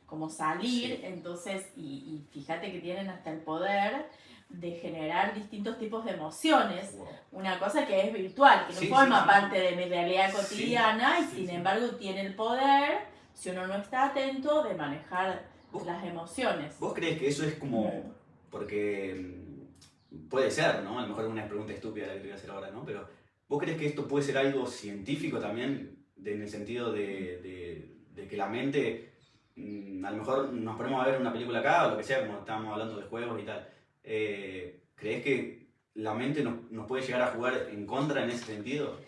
como salir. Sí. Entonces, y fíjate que tienen hasta el poder de generar distintos tipos de emociones. Wow. Una cosa que es virtual, que no Sí, forma sí, sí, parte de mi realidad cotidiana sí, y sí, sin sí. embargo tiene el poder, si uno no está atento, de manejar ¿Vos, las emociones. vos crees que eso es como... Porque puede ser, ¿no? A lo mejor es una pregunta estúpida la que te voy a hacer ahora, ¿no? Pero ¿vos crees que esto puede ser algo científico también? En el sentido de que la mente... a lo mejor nos ponemos a ver una película acá o lo que sea, como estábamos hablando de juegos y tal. ¿Crees que la mente nos puede llegar a jugar en contra en ese sentido?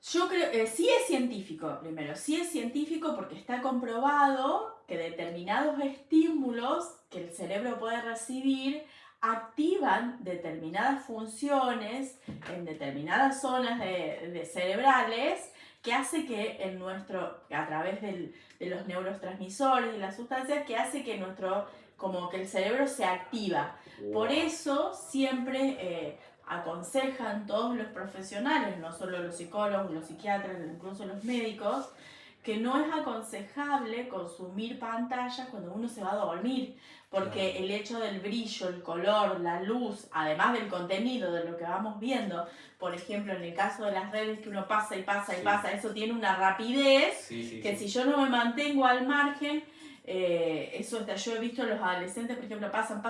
Yo creo, sí es científico, primero, sí es científico porque está comprobado que determinados estímulos que el cerebro puede recibir activan determinadas funciones en determinadas zonas de cerebrales que hace que a través de los neurotransmisores y las sustancias, que hace que como que el cerebro se activa. Por eso siempre aconsejan todos los profesionales, no solo los psicólogos, los psiquiatras, incluso los médicos, que no es aconsejable consumir pantallas cuando uno se va a dormir, porque el hecho del brillo, el color, la luz, además del contenido de lo que vamos viendo, por ejemplo, en el caso de las redes que uno pasa y pasa y pasa, eso tiene una rapidez que si yo no me mantengo al margen, yo he visto a los adolescentes, por ejemplo, pasan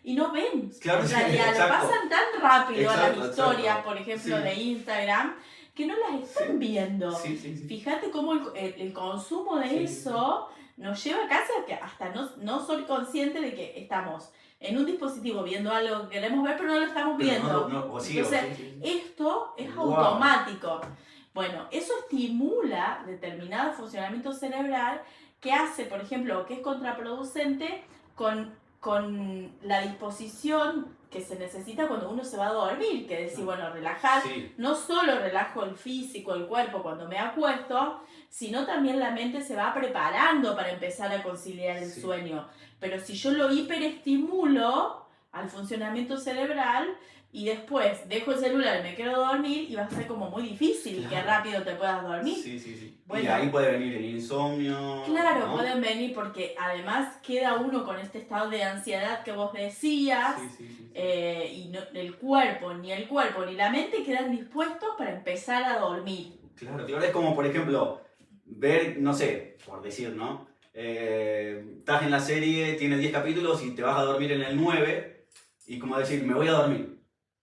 y no ven, claro, en realidad lo pasan tan rápido a las historias, por ejemplo, sí. de Instagram, que no las están viendo. Sí. Fíjate cómo el consumo de eso nos lleva casi a que hasta no soy consciente de que estamos en un dispositivo viendo algo que queremos ver, pero no lo estamos viendo. Entonces, esto es automático. Bueno, eso estimula determinado funcionamiento cerebral que hace, por ejemplo, que es contraproducente con la disposición que se necesita cuando uno se va a dormir, que es decir, bueno, relajar, no solo relajo el físico, el cuerpo cuando me acuesto, sino también la mente se va preparando para empezar a conciliar el sueño. Pero si yo lo hiperestimulo al funcionamiento cerebral y después dejo el celular y me quiero dormir, y va a ser como muy difícil que rápido te puedas dormir. Sí. Bueno, y ahí puede venir el insomnio. Claro, ¿no? pueden venir porque además queda uno con este estado de ansiedad que vos decías, y no, el cuerpo ni la mente quedan dispuestos para empezar a dormir. Claro, es como, por ejemplo, ver, no sé, por decir, ¿no? Estás en la serie, tiene 10 capítulos y te vas a dormir en el 9 y como decir, me voy a dormir.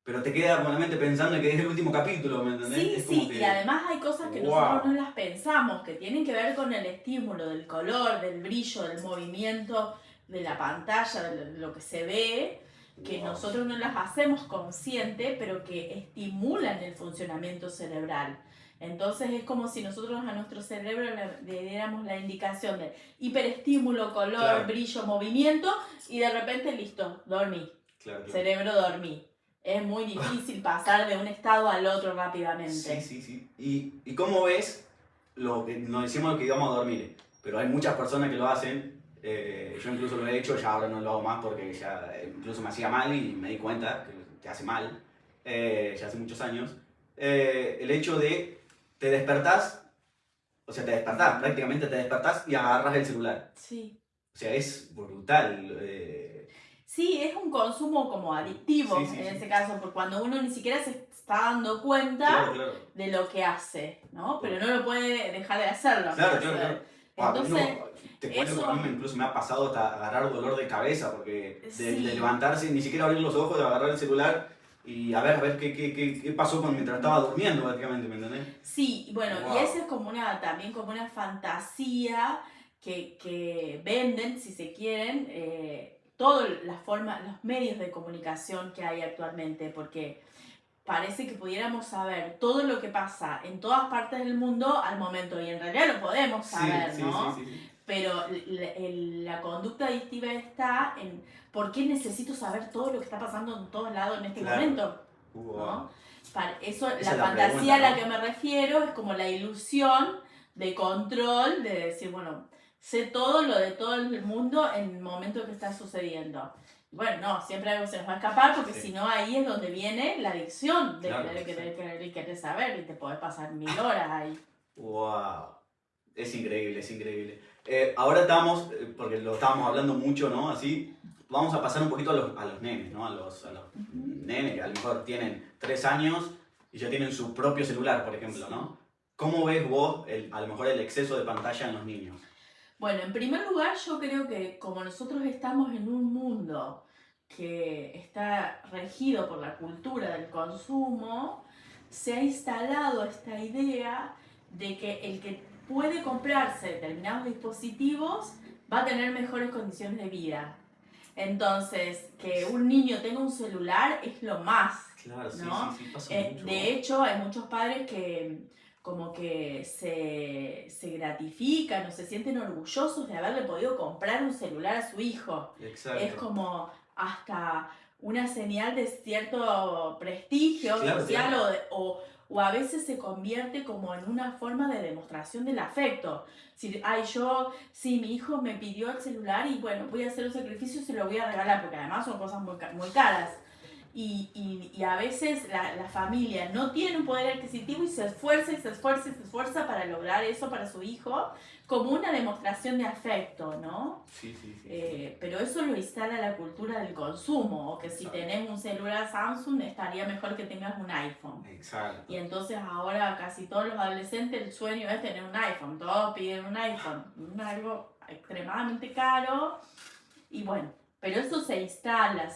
Pero te queda con la mente pensando en que es el último capítulo, ¿me entendés? Sí, y además hay cosas que nosotros no las pensamos, que tienen que ver con el estímulo del color, del brillo, del movimiento de la pantalla, de lo que se ve, que nosotros no las hacemos consciente, pero que estimulan el funcionamiento cerebral. Entonces es como si nosotros a nuestro cerebro le diéramos la indicación de hiperestímulo, color, brillo, movimiento, y de repente listo, dormí. Cerebro dormí. Es muy difícil pasar de un estado al otro rápidamente. Sí. ¿Y cómo ves lo que nos decimos que íbamos a dormir? Pero hay muchas personas que lo hacen. Yo incluso lo he hecho, ya ahora no lo hago más porque ya incluso me hacía mal y me di cuenta que te hace mal, ya hace muchos años. El hecho de te despertás, prácticamente te despertás y agarras el celular. Sí. O sea, es brutal. Sí, es un consumo como adictivo en ese caso, porque cuando uno ni siquiera se está dando cuenta de lo que hace, ¿no? Pero no lo puede dejar de hacerlo. Claro. Entonces, te cuento que a mí incluso me ha pasado hasta agarrar dolor de cabeza, porque de levantarse, ni siquiera abrir los ojos, de agarrar el celular y a ver qué pasó mientras estaba durmiendo, prácticamente, ¿me entendés? Sí, bueno, y esa es también como una fantasía que venden, si se quieren, todas los medios de comunicación que hay actualmente, porque parece que pudiéramos saber todo lo que pasa en todas partes del mundo al momento, y en realidad lo podemos saber, ¿no? Sí. Pero la conducta adictiva está en por qué necesito saber todo lo que está pasando en todos lados en este momento, ¿no? Para eso, la fantasía a la que me refiero es como la ilusión de control, de decir, bueno, sé todo lo de todo el mundo en el momento que está sucediendo. Bueno, no, siempre algo se nos va a escapar porque Sí. si no ahí es donde viene la adicción de Claro, querer saber y te podés pasar 1000 horas ahí. Wow, es increíble, es increíble. Ahora estamos, porque lo estábamos hablando mucho, ¿no? Así, vamos a pasar un poquito a los nenes, ¿no? A los nenes que a lo mejor tienen 3 años y ya tienen su propio celular, por ejemplo, ¿no? ¿Cómo ves vos a lo mejor el exceso de pantalla en los niños? Bueno, en primer lugar yo creo que como nosotros estamos en un mundo que está regido por la cultura del consumo, se ha instalado esta idea de que el que puede comprarse determinados dispositivos va a tener mejores condiciones de vida. Entonces, que un niño tenga un celular es lo más, Claro, sí, ¿no? sí, pasa mucho. De hecho, hay muchos padres que como que se gratifican o se sienten orgullosos de haberle podido comprar un celular a su hijo. Exacto. Es como hasta una señal de cierto prestigio Claro, social claro. o a veces se convierte como en una forma de demostración del afecto. Si, ay, sí, mi hijo me pidió el celular y bueno, voy a hacer un sacrificio y se lo voy a regalar porque además son cosas muy caras. Y a veces la familia no tiene un poder adquisitivo y se esfuerza y se esfuerza y se esfuerza para lograr eso para su hijo como una demostración de afecto, ¿no? Sí, sí, sí. Pero eso lo instala la cultura del consumo, o que si Exacto. tenés un celular Samsung estaría mejor que tengas un iPhone. Exacto. Y entonces ahora casi todos los adolescentes el sueño es tener un iPhone, todos piden un iPhone, algo extremadamente caro y bueno. Pero eso se instala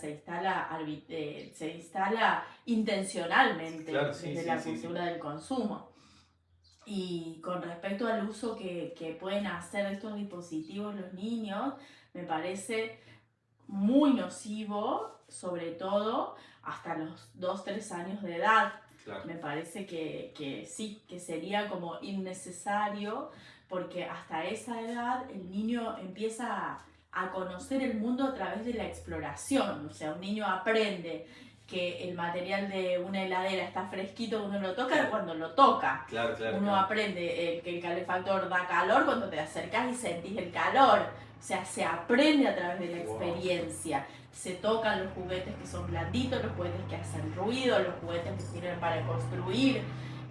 intencionalmente Claro, sí, desde sí, la sí, cultura del consumo. Y con respecto al uso que pueden hacer de estos dispositivos los niños, me parece muy nocivo, sobre todo hasta los 2-3 años de edad. Claro. Me parece que sí, que sería como innecesario, porque hasta esa edad el niño empieza a conocer el mundo a través de la exploración. O sea, un niño aprende que el material de una heladera está fresquito cuando lo toca, Claro. cuando lo toca. Claro, claro. Uno claro. aprende que el calefactor da calor cuando te acercas y sentís el calor. O sea, se aprende a través de la experiencia. Se tocan los juguetes que son blanditos, los juguetes que hacen ruido, los juguetes que sirven para construir,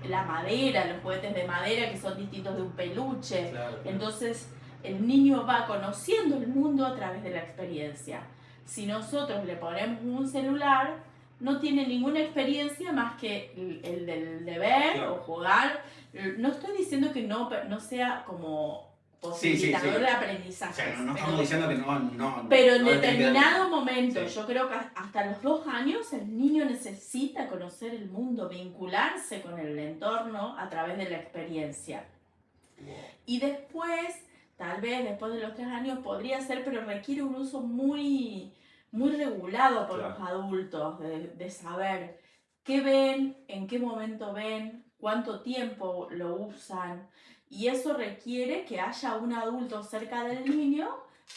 la madera, los juguetes de madera que son distintos de un peluche. Claro. Entonces, el niño va conociendo el mundo a través de la experiencia. Si nosotros le ponemos un celular, no tiene ninguna experiencia más que el del deber, claro, o jugar. No estoy diciendo que no sea como posibilitador de aprendizaje. O sea, no estamos diciendo que no. Pero en determinado momento, sí, yo creo que hasta los 2 años el niño necesita conocer el mundo, vincularse con el entorno a través de la experiencia. Wow. Y después, tal vez después de los 3 años podría ser, pero requiere un uso muy regulado por, claro, los adultos, de saber qué ven, en qué momento ven, cuánto tiempo lo usan. Y eso requiere que haya un adulto cerca del niño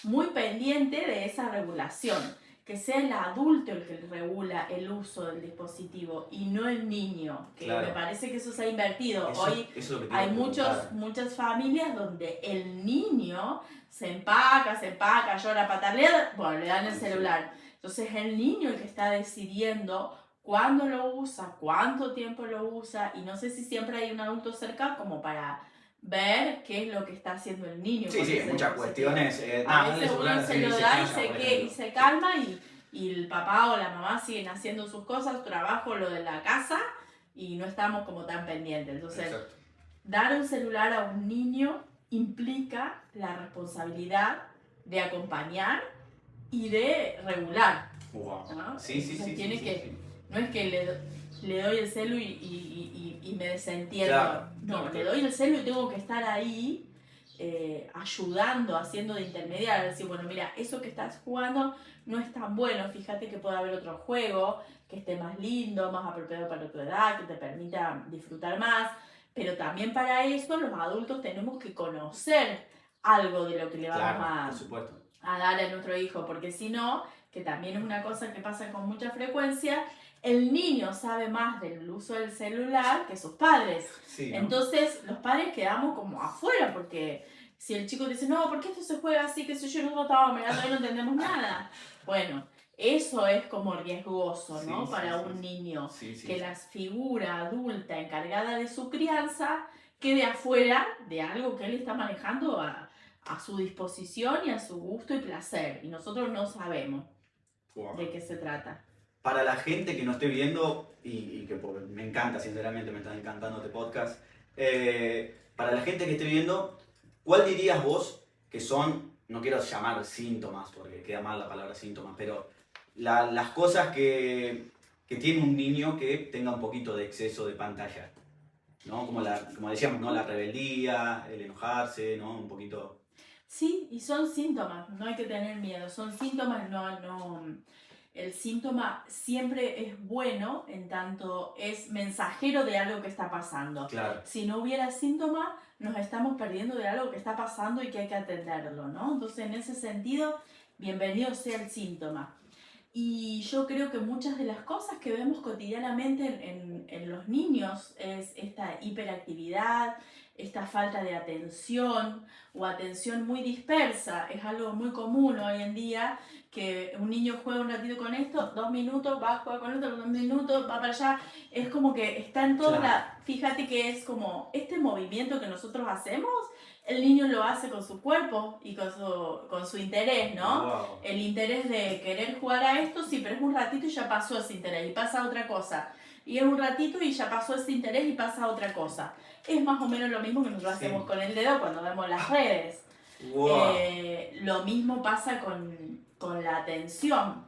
muy pendiente de esa regulación. Que sea el adulto el que regula el uso del dispositivo y no el niño. Que claro, me parece que eso se ha invertido. Hoy hay muchas familias donde el niño se empaca, llora, patalea, bueno, le dan el celular. Entonces es el niño el que está decidiendo cuándo lo usa, cuánto tiempo lo usa, y no sé si siempre hay un adulto cerca como para ver qué es lo que está haciendo el niño. Sí, sí, muchas cuestiones. A veces uno se lo da y se calma y el papá o la mamá siguen haciendo sus cosas, su trabajo, lo de la casa, y no estamos como tan pendientes. Entonces, exacto, dar un celular a un niño implica la responsabilidad de acompañar y de regular. Wow. ¿No? Sí, sí, sí. Tiene que, no es que le doy el celu y me desentiendo. Claro, no, claro, le doy el celu y tengo que estar ahí ayudando, haciendo de intermediario. Decir, bueno, mira, eso que estás jugando no es tan bueno. Fíjate que puede haber otro juego que esté más lindo, más apropiado para tu edad, que te permita disfrutar más. Pero también para eso los adultos tenemos que conocer algo de lo que le vamos a dar a nuestro hijo, porque si no, que también es una cosa que pasa con mucha frecuencia, el niño sabe más del uso del celular que sus padres. Sí, ¿no? Entonces los padres quedamos como afuera porque si el chico dice, no, ¿por qué esto se juega así? Que si yo no estaba mirando y no entendemos nada. Bueno, eso es como riesgoso, ¿no? Sí, Para sí, un niño. sí, sí, Que sí. la figura adulta encargada de su crianza quede afuera de algo que él está manejando a su disposición y a su gusto y placer. Y nosotros no sabemos Wow. de qué se trata. Para la gente que no esté viendo, y que me encanta, sinceramente, me está encantando este podcast, para la gente que esté viendo, ¿cuál dirías vos que son, no quiero llamar síntomas, porque queda mal la palabra síntomas, pero las cosas que tiene un niño que tenga un poquito de exceso de pantalla? ¿No? Como decíamos, ¿no? La rebeldía, el enojarse, ¿no? Un poquito... Sí, y son síntomas, no hay que tener miedo, son síntomas, el síntoma siempre es bueno en tanto es mensajero de algo que está pasando. Claro. Si no hubiera síntoma, nos estamos perdiendo de algo que está pasando y que hay que atenderlo, ¿no? Entonces, en ese sentido, bienvenido sea el síntoma. Y yo creo que muchas de las cosas que vemos cotidianamente en los niños es esta hiperactividad, esta falta de atención o atención muy dispersa. Es algo muy común hoy en día que un niño juega un ratito con esto, 2 minutos, va a jugar con otro, 2 minutos, va para allá. Es como que está en toda la... Fíjate que es como este movimiento que nosotros hacemos, el niño lo hace con su cuerpo y con su interés, ¿no? Wow. El interés de querer jugar a esto, sí, pero es un ratito y ya pasó ese interés y pasa otra cosa. Y es un ratito y ya pasó ese interés y pasa otra cosa. Es más o menos lo mismo que nosotros Sí. hacemos con el dedo cuando vemos las redes. Wow. Lo mismo pasa con la atención.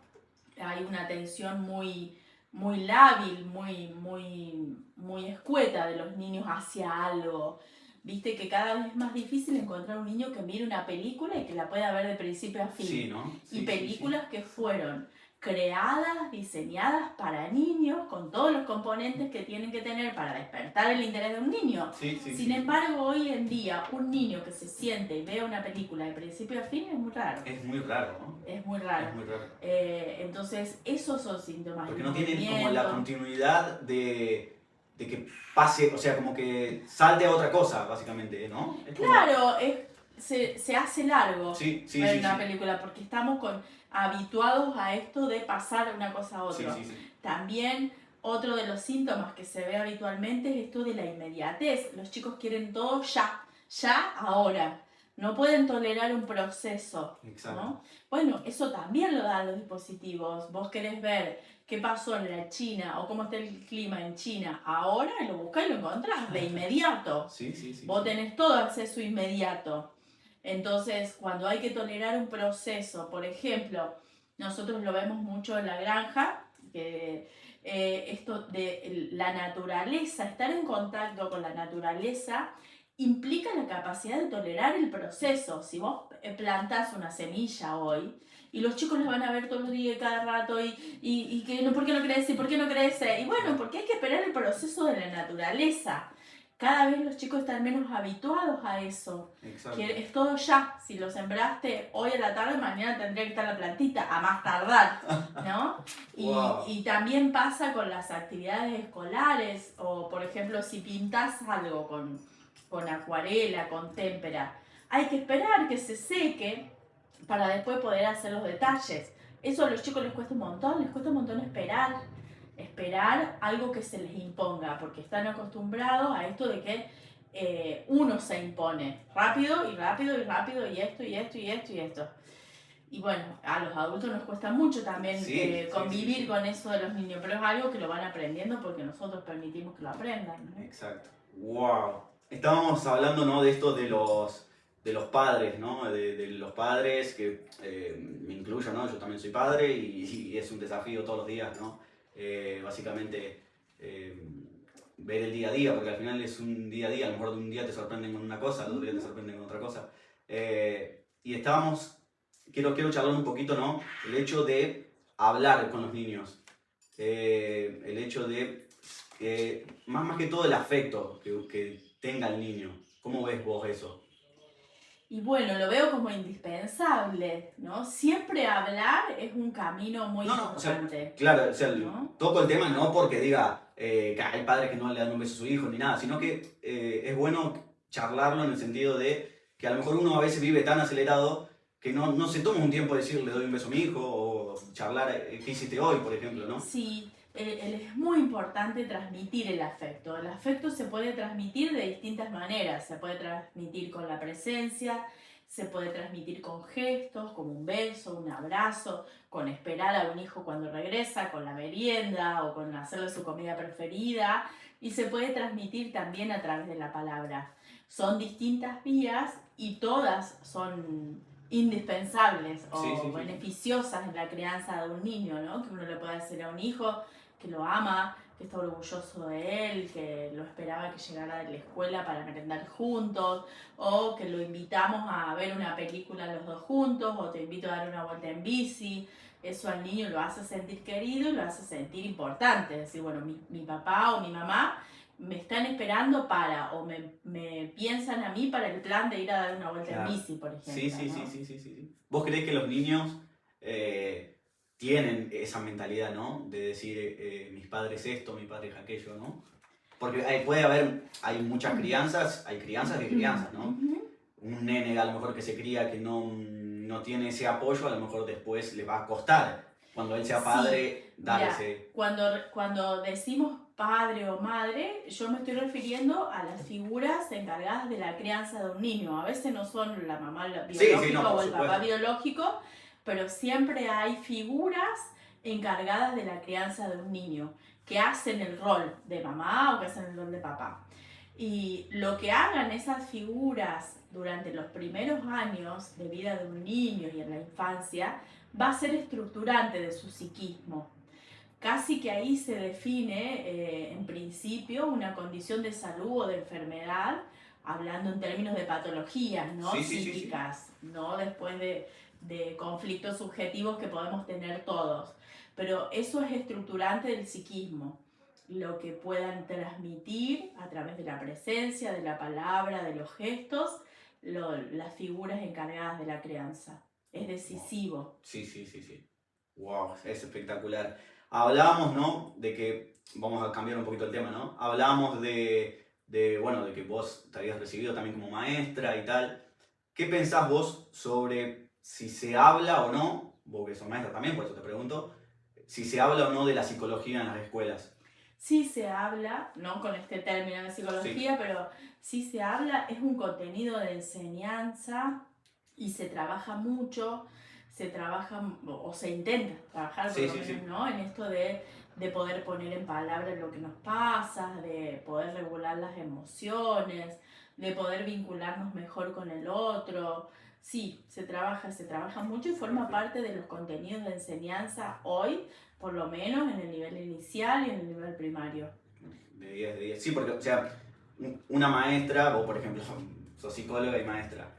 Hay una atención muy, muy lábil, muy escueta de los niños hacia algo. Viste que cada vez es más difícil encontrar un niño que mire una película y que la pueda ver de principio a fin. Sí, ¿no? Sí, y películas que fueron creadas, diseñadas para niños, con todos los componentes que tienen que tener para despertar el interés de un niño. Sin embargo, hoy en día, un niño que se siente y ve una película de principio a fin es muy raro. Es muy raro, ¿no? Es muy raro. Es muy raro. Entonces, esos son síntomas. Porque no tienen como la continuidad de que pase, o sea, como que salte a otra cosa, básicamente, ¿no? Claro, se hace largo ver una película porque estamos habituados a esto de pasar de una cosa a otra. Sí. También otro de los síntomas que se ve habitualmente es esto de la inmediatez. Los chicos quieren todo ya, ahora. No pueden tolerar un proceso. Exacto. ¿No? Bueno, eso también lo dan los dispositivos. Vos querés ver qué pasó en la China o cómo está el clima en China ahora, lo buscás y lo encontrás de inmediato. Sí. Vos tenés todo acceso inmediato. Entonces, cuando hay que tolerar un proceso, por ejemplo, nosotros lo vemos mucho en la granja, que esto de la naturaleza, estar en contacto con la naturaleza, implica la capacidad de tolerar el proceso. Si vos plantás una semilla hoy, y los chicos los van a ver todos los días, cada rato, y que no, ¿por qué no crece? ¿Por qué no crece? Y bueno, porque hay que esperar el proceso de la naturaleza. Cada vez los chicos están menos habituados a eso. Exacto. Que es todo ya. Si lo sembraste hoy a la tarde, mañana tendría que estar la plantita, a más tardar, ¿no? Wow. Y también pasa con las actividades escolares, o por ejemplo, si pintás algo con acuarela, con témpera, hay que esperar que se seque para después poder hacer los detalles. Eso a los chicos les cuesta un montón esperar algo que se les imponga, porque están acostumbrados a esto de que uno se impone rápido, y esto. Y bueno, a los adultos nos cuesta mucho también convivir con eso de los niños, pero es algo que lo van aprendiendo porque nosotros permitimos que lo aprendan, ¿no? Exacto. Wow. Estábamos hablando, ¿no? De esto de los padres, ¿no? De los padres, que me incluyo, ¿no? Yo también soy padre y es un desafío todos los días, ¿no? Básicamente ver el día a día, porque al final es un día a día, a lo mejor de un día te sorprenden con una cosa, de otro día te sorprenden con otra cosa. Y quiero charlar un poquito, ¿no? El hecho de hablar con los niños, el hecho de, más que todo el afecto que tenga el niño. ¿Cómo ves vos eso? Y bueno, lo veo como indispensable, ¿no? Siempre hablar es un camino muy No, o sea, importante, claro, o sea, ¿no? toco el tema no porque diga que hay padres que no le dan un beso a su hijo ni nada, sino que es bueno charlarlo en el sentido de que a lo mejor uno a veces vive tan acelerado que no se toma un tiempo de decir le doy un beso a mi hijo o charlar qué hiciste hoy, por ejemplo, ¿no? Sí, es muy importante transmitir el afecto. El afecto se puede transmitir de distintas maneras. Se puede transmitir con la presencia, se puede transmitir con gestos, como un beso, un abrazo, con esperar a un hijo cuando regresa, con la merienda o con hacerle su comida preferida. Y se puede transmitir también a través de la palabra. Son distintas vías y todas son indispensables Sí, o sí, sí. beneficiosas en la crianza de un niño, ¿no? Que uno le puede decir a un hijo que lo ama, que está orgulloso de él, que lo esperaba que llegara de la escuela para merendar juntos, o que lo invitamos a ver una película los dos juntos, o te invito a dar una vuelta en bici. Eso al niño lo hace sentir querido y lo hace sentir importante. Es decir, bueno, mi papá o mi mamá me están esperando para, o me piensan a mí para el plan de ir a dar una vuelta en Claro. bici, por ejemplo. Sí, sí, ¿no? sí. ¿Vos creés que los niños tienen esa mentalidad, ¿no? De decir, mis padres esto, mi padre es aquello, ¿no? Porque hay muchas crianzas, hay crianzas de crianzas, ¿no? Ujú. Un nene a lo mejor que se cría que no tiene ese apoyo, a lo mejor después le va a costar. Cuando él sea padre, darle Mira, ese... cuando decimos padre o madre, yo me estoy refiriendo a las figuras encargadas de la crianza de un niño. A veces no son la mamá biológica no, por o el papá supuesto. biológico, pero siempre hay figuras encargadas de la crianza de un niño que hacen el rol de mamá o que hacen el rol de papá. Y lo que hagan esas figuras durante los primeros años de vida de un niño y en la infancia va a ser estructurante de su psiquismo. Casi que ahí se define, en principio, una condición de salud o de enfermedad, hablando en términos de patologías, ¿no? Sí, sí, sí, sí. Psíquicas, no después de conflictos subjetivos que podemos tener todos. Pero eso es estructurante del psiquismo. Lo que puedan transmitir a través de la presencia, de la palabra, de los gestos, las figuras encargadas de la crianza. Es decisivo. Sí. Wow, es espectacular. Hablábamos, ¿no? De que, vamos a cambiar un poquito el tema, ¿no? Hablábamos bueno, de que vos te habías recibido también como maestra y tal. ¿Qué pensás vos sobre si se habla o no, vos que sos maestra también, por eso te pregunto, si se habla o no de la psicología en las escuelas? Sí se habla, no con este término de psicología, pero sí se habla, es un contenido de enseñanza y se trabaja mucho, se trabaja o se intenta trabajar por lo menos, ¿no? En esto de poder poner en palabras lo que nos pasa, de poder regular las emociones, de poder vincularnos mejor con el otro. Sí, se trabaja mucho y forma parte de los contenidos de enseñanza hoy, por lo menos en el nivel inicial y en el nivel primario. De 10 de 10. Sí, porque, o sea, una maestra, vos por ejemplo, sos psicóloga y maestra,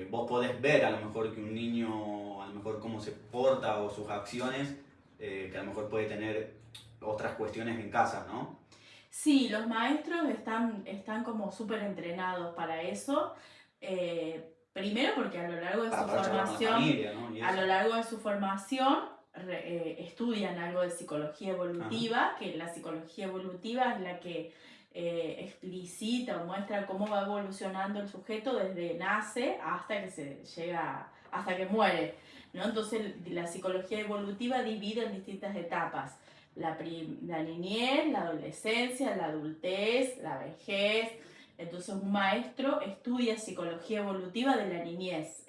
vos podés ver a lo mejor que un niño, a lo mejor cómo se porta o sus acciones, que a lo mejor puede tener otras cuestiones en casa, ¿no? Sí, los maestros están como súper entrenados para eso. Primero porque a lo largo de su formación, familia, ¿no? a lo largo de su formación estudian algo de psicología evolutiva, que la psicología evolutiva es la que explicita o muestra cómo va evolucionando el sujeto desde nace hasta que hasta que muere, ¿no? Entonces la psicología evolutiva divide en distintas etapas. La niñez, la adolescencia, la adultez, la vejez. Entonces un maestro estudia psicología evolutiva de la niñez.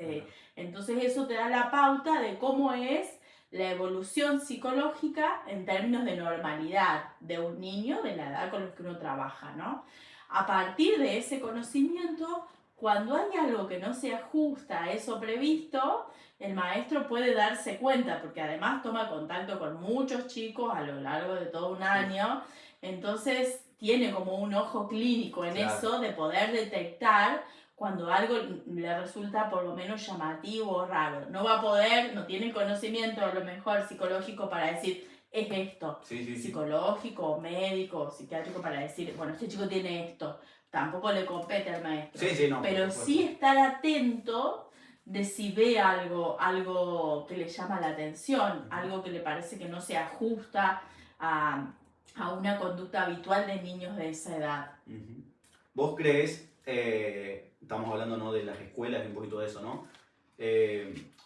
Entonces eso te da la pauta de cómo es la evolución psicológica en términos de normalidad de un niño de la edad con la que uno trabaja, ¿no? A partir de ese conocimiento, cuando hay algo que no se ajusta a eso previsto, el maestro puede darse cuenta, porque además toma contacto con muchos chicos a lo largo de todo un año, entonces tiene como un ojo clínico en eso de poder detectar cuando algo le resulta por lo menos llamativo o raro. No va a poder, no tiene el conocimiento a lo mejor psicológico para decir, es esto, psicológico, médico, psiquiátrico, para decir, bueno, este chico tiene esto, tampoco le compete al maestro. Sí, sí, no. Pero sí estar atento de si ve algo que le llama la atención, algo que le parece que no se ajusta a una conducta habitual de niños de esa edad. ¿Vos crees, estamos hablando, ¿no?, de las escuelas y un poquito de eso, ¿no?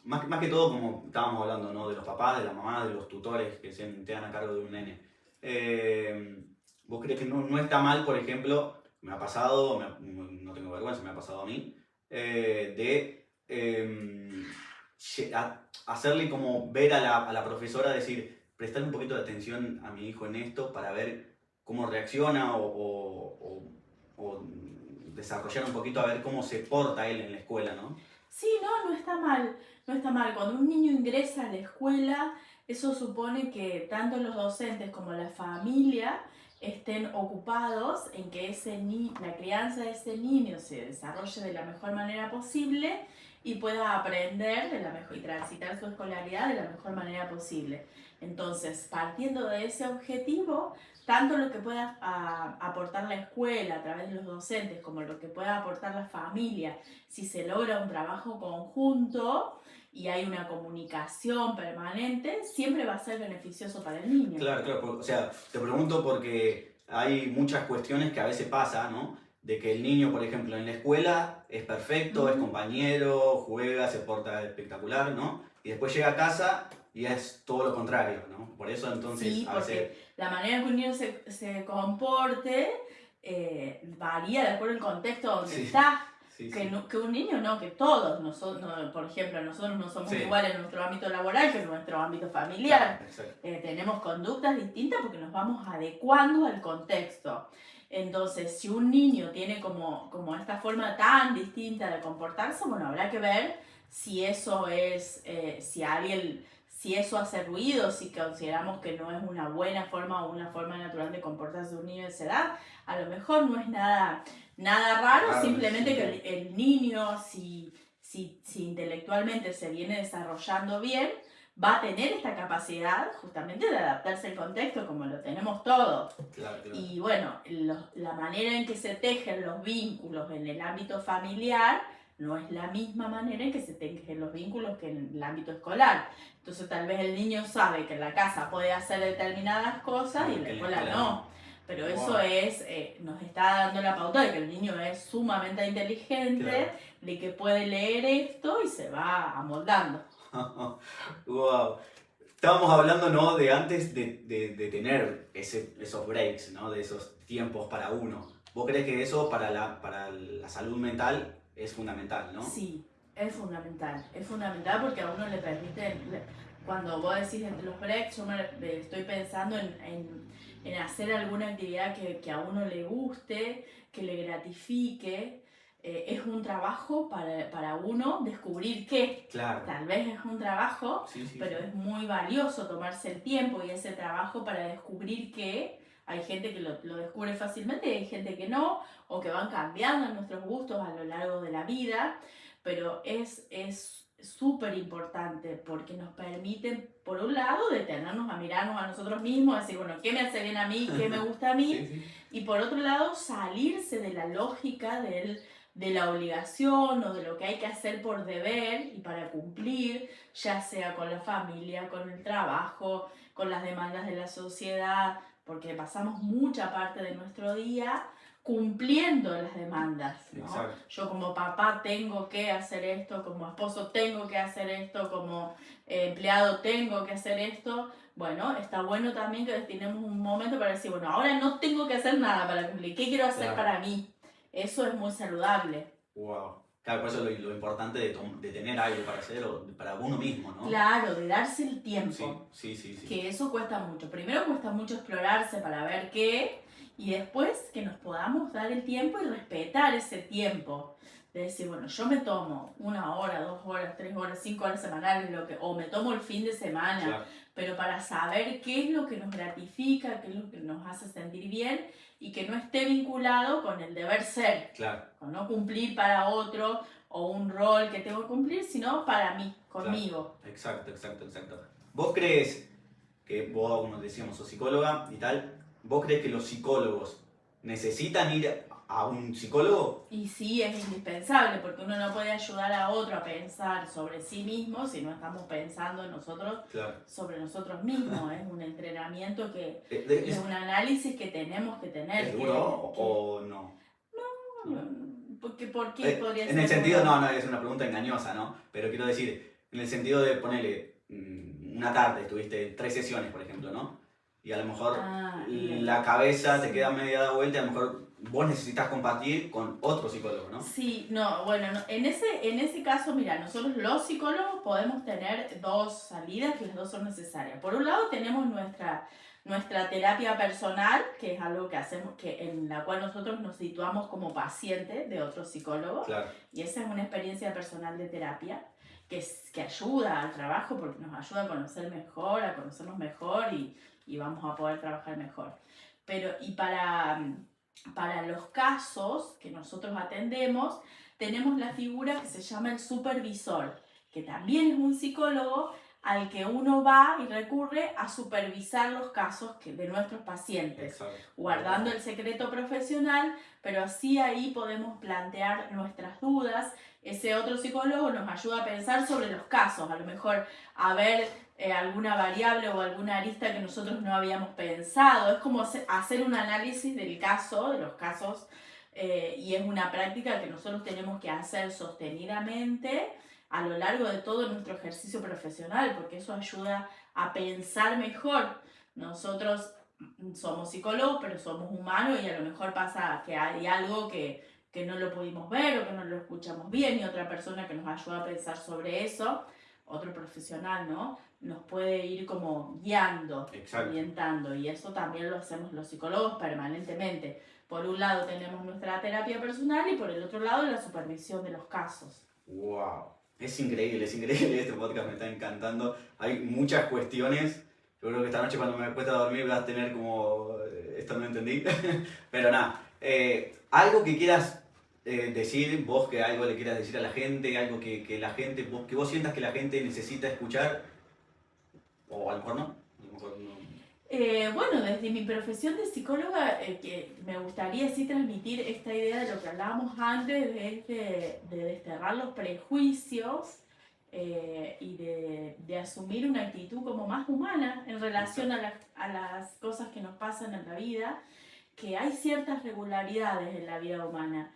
Más que todo, como estábamos hablando, ¿no?, de los papás, de las mamás, de los tutores que se tengan a cargo de un nene. ¿Vos crees que no está mal, por ejemplo, me ha pasado, no tengo vergüenza, me ha pasado a mí, hacerle como ver a la profesora, decir, prestarle un poquito de atención a mi hijo en esto para ver cómo reacciona o desarrollar un poquito a ver cómo se porta él en la escuela, ¿no? Sí, no está mal, no está mal. Cuando un niño ingresa a la escuela, eso supone que tanto los docentes como la familia estén ocupados en que la crianza de ese niño se desarrolle de la mejor manera posible y pueda aprender y transitar su escolaridad de la mejor manera posible. Entonces, partiendo de ese objetivo, tanto lo que pueda aportar la escuela a través de los docentes como lo que pueda aportar la familia, si se logra un trabajo conjunto y hay una comunicación permanente, siempre va a ser beneficioso para el niño. Claro, o sea, te pregunto porque hay muchas cuestiones que a veces pasa, ¿no? De que el niño, por ejemplo, en la escuela es perfecto, es compañero, juega, se porta espectacular, ¿no? Y después llega a casa y es todo lo contrario, ¿no? Por eso entonces sí, a porque veces... la manera en que un niño se comporte varía de acuerdo al contexto donde está. Que un niño no, que todos, por ejemplo, nosotros no somos iguales en nuestro ámbito laboral que en nuestro ámbito familiar. Claro, tenemos conductas distintas porque nos vamos adecuando al contexto. Entonces, si un niño tiene como esta forma tan distinta de comportarse, bueno, habrá que ver si eso es, si eso hace ruido, si consideramos que no es una buena forma o una forma natural de comportarse de un niño de esa edad. A lo mejor no es nada raro, claro, simplemente que el niño, si intelectualmente se viene desarrollando bien, va a tener esta capacidad justamente de adaptarse al contexto como lo tenemos todos. Claro. Y bueno, la manera en que se tejen los vínculos en el ámbito familiar no es la misma manera en que se tejen los vínculos que en el ámbito escolar. Entonces tal vez el niño sabe que en la casa puede hacer determinadas cosas y en la escuela no. Pero eso nos está dando la pauta de que el niño es sumamente inteligente, claro, de que puede leer esto y se va amoldando. Wow. Estábamos hablando, ¿no?, de antes de tener esos breaks, ¿no?, de esos tiempos para uno. ¿Vos crees que eso para la salud mental es fundamental, no? Sí, es fundamental porque a uno le permite, cuando vos decís entre los breaks, yo estoy pensando en hacer alguna actividad que a uno le guste, que le gratifique. Es un trabajo para uno descubrir qué. Claro. Tal vez es un trabajo, pero es muy valioso tomarse el tiempo y ese trabajo para descubrir qué. Hay gente que lo descubre fácilmente y hay gente que no, o que van cambiando nuestros gustos a lo largo de la vida, pero es súper importante porque nos permite, por un lado, detenernos a mirarnos a nosotros mismos, decir, bueno, ¿qué me hace bien a mí? ¿Qué me gusta a mí? Y por otro lado, salirse de la lógica de la obligación o de lo que hay que hacer por deber y para cumplir, ya sea con la familia, con el trabajo, con las demandas de la sociedad, porque pasamos mucha parte de nuestro día cumpliendo las demandas, ¿no? Yo como papá tengo que hacer esto, como esposo tengo que hacer esto, como empleado tengo que hacer esto. Bueno, está bueno también que destinemos un momento para decir, bueno, ahora no tengo que hacer nada para cumplir, ¿qué quiero hacer para mí? Eso es muy saludable. Wow. Claro, por eso lo importante de tener algo para hacer o para uno mismo, ¿no? Claro, de darse el tiempo. Sí. Que eso cuesta mucho. Primero cuesta mucho explorarse para ver qué, y después que nos podamos dar el tiempo y respetar ese tiempo. De decir, bueno, yo me tomo 1 hora, 2 horas, 3 horas, 5 horas semanales, o me tomo el fin de semana, claro, pero para saber qué es lo que nos gratifica, qué es lo que nos hace sentir bien y que no esté vinculado con el deber ser, claro, con no cumplir para otro o un rol que tengo que cumplir, sino para mí, conmigo. Claro. Exacto. ¿Vos crees que vos, como decíamos, sos psicóloga y tal, vos crees que los psicólogos necesitan ir a un psicólogo? Y sí, es indispensable, porque uno no puede ayudar a otro a pensar sobre sí mismo si no estamos pensando en nosotros, Claro. sobre nosotros mismos. Es un entrenamiento que ¿Es, es un análisis que tenemos que tener. ¿Es duro o no? ¿Por qué podría ser En el sentido, duro? no, es una pregunta engañosa, ¿no? Pero quiero decir, en el sentido de ponerle una tarde, estuviste 3 sesiones, por ejemplo, ¿no? Y a lo mejor Bien. la cabeza te Sí. queda media dada vuelta y a lo mejor vos necesitas compartir con otro psicólogo, ¿no? Sí, no, bueno, no, en ese caso, mira, nosotros los psicólogos podemos tener 2 salidas, que las 2 son necesarias. Por un lado tenemos nuestra terapia personal, que es algo que hacemos, en la cual nosotros nos situamos como paciente de otro psicólogo. Claro. Y esa es una experiencia personal de terapia que ayuda al trabajo, porque nos ayuda a conocer mejor, a conocernos mejor y vamos a poder trabajar mejor. Pero, y para los casos que nosotros atendemos, tenemos la figura que se llama el supervisor, que también es un psicólogo al que uno va y recurre a supervisar los casos de nuestros pacientes. Exacto. Guardando el secreto profesional, pero así ahí podemos plantear nuestras dudas. Ese otro psicólogo nos ayuda a pensar sobre los casos, a lo mejor a ver alguna variable o alguna arista que nosotros no habíamos pensado. Es como hacer un análisis del caso, de los casos, y es una práctica que nosotros tenemos que hacer sostenidamente a lo largo de todo nuestro ejercicio profesional, porque eso ayuda a pensar mejor. Nosotros somos psicólogos, pero somos humanos y a lo mejor pasa que hay algo que no lo pudimos ver o que no lo escuchamos bien y otra persona que nos ayuda a pensar sobre eso, otro profesional, ¿no? Nos puede ir como guiando, Exacto. orientando, y eso también lo hacemos los psicólogos permanentemente. Por un lado tenemos nuestra terapia personal y por el otro lado la supervisión de los casos. ¡Wow! Es increíble este podcast, me está encantando. Hay muchas cuestiones. Yo creo que esta noche cuando me cuesta dormir vas a tener como... esto no entendí. Pero nada, algo que quieras decir, vos que algo le quieras decir a la gente, algo que la gente, que vos sientas que la gente necesita escuchar, o a lo mejor no. A lo mejor no. Bueno, desde mi profesión de psicóloga, que me gustaría sí transmitir esta idea de lo que hablábamos antes, de desterrar los prejuicios y de asumir una actitud como más humana en relación a las cosas que nos pasan en la vida, que hay ciertas regularidades en la vida humana.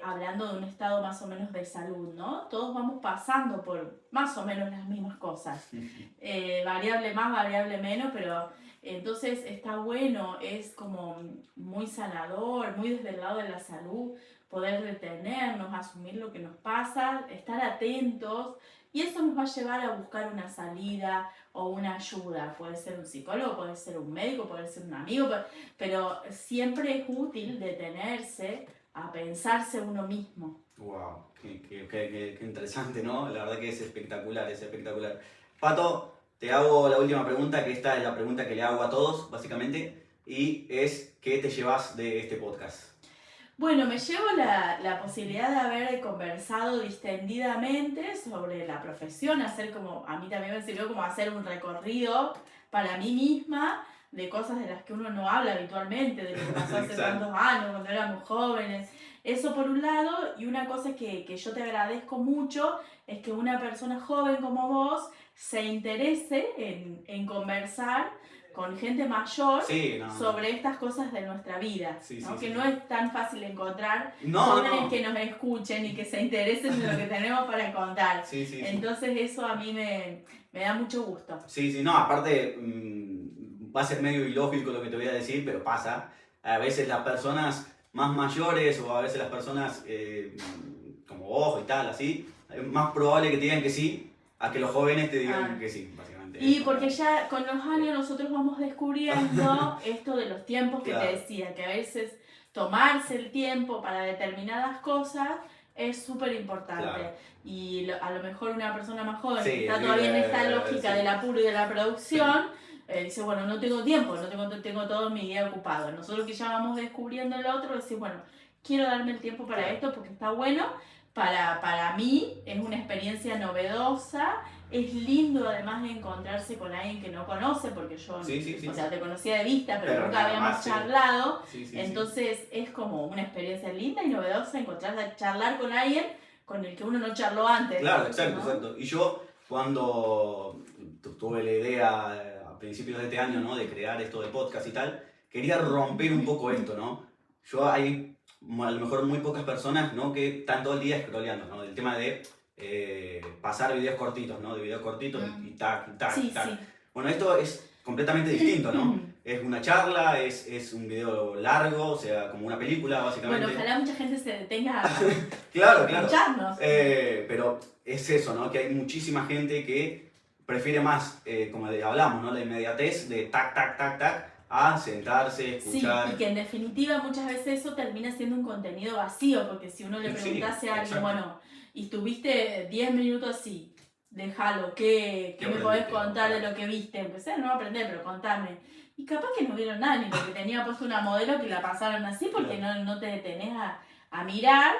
Hablando de un estado más o menos de salud, ¿no? Todos vamos pasando por más o menos las mismas cosas. Variable más, variable menos, pero entonces está bueno, es como muy sanador, muy desde el lado de la salud, poder detenernos, asumir lo que nos pasa, estar atentos, y eso nos va a llevar a buscar una salida o una ayuda. Puede ser un psicólogo, puede ser un médico, puede ser un amigo, pero siempre es útil detenerse a pensarse uno mismo. ¡Wow! Qué interesante, ¿no? La verdad que es espectacular, es espectacular. Pato, te hago la última pregunta, que esta es la pregunta que le hago a todos, básicamente, y es, ¿qué te llevas de este podcast? Bueno, me llevo la posibilidad de haber conversado distendidamente sobre la profesión, a mí también me sirvió como hacer un recorrido para mí misma de cosas de las que uno no habla habitualmente, de lo que pasó hace tantos años, cuando éramos jóvenes. Eso por un lado, y una cosa que yo te agradezco mucho es que una persona joven como vos se interese en conversar con gente mayor sobre estas cosas de nuestra vida, ¿no? Que no es tan fácil encontrar jóvenes que nos escuchen y que se interesen en lo que tenemos para contar. Entonces eso a mí me da mucho gusto. No, aparte va a ser medio ilógico lo que te voy a decir, pero pasa. A veces las personas más mayores o a veces las personas como vos y tal, así, es más probable que te digan que sí a que los jóvenes te digan que sí, básicamente. Y porque ya con los años nosotros vamos descubriendo esto de los tiempos que te decía, que a veces tomarse el tiempo para determinadas cosas es súper importante. Y a lo mejor una persona más joven que está todavía en esta lógica del apuro y de la producción, dice, bueno, no tengo tiempo, tengo todo mi día ocupado. Nosotros que ya vamos descubriendo el otro, decimos, bueno, quiero darme el tiempo para esto porque está bueno, para mí es una experiencia novedosa. Es lindo además de encontrarse con alguien que no conoce, porque yo, o sea, te conocía de vista, pero nunca habíamos más, charlado. Sí, Entonces es como una experiencia linda y novedosa encontrarse a charlar con alguien con el que uno no charló antes. Claro, exacto, ¿no? Exacto. Y yo cuando tuve la idea a principios de este año, ¿no? De crear esto del podcast y tal, quería romper un poco esto, ¿no? Yo hay a lo mejor muy pocas personas, ¿no? Que están todo el día scrolleando, ¿no? El tema de pasar videos cortitos, ¿no? De videos cortitos y tac, y tac, y tac. Sí. Bueno, esto es completamente distinto, ¿no? Es una charla, es un video largo, o sea, como una película, básicamente. Bueno, ojalá mucha gente se detenga a claro. escucharnos. Pero es eso, ¿no? Que hay muchísima gente que prefiere más, como hablamos, ¿no? La inmediatez de tac, tac, tac, tac, a sentarse, escuchar. Sí, y que en definitiva muchas veces eso termina siendo un contenido vacío, porque si uno le preguntase a alguien, bueno, y estuviste 10 minutos así, déjalo, ¿qué me podés contar de lo que viste? Empecé, no a aprender, pero contame. Y capaz que no vieron nada, ni porque tenía puesto una modelo que la pasaron así, porque no te detenés a mirar,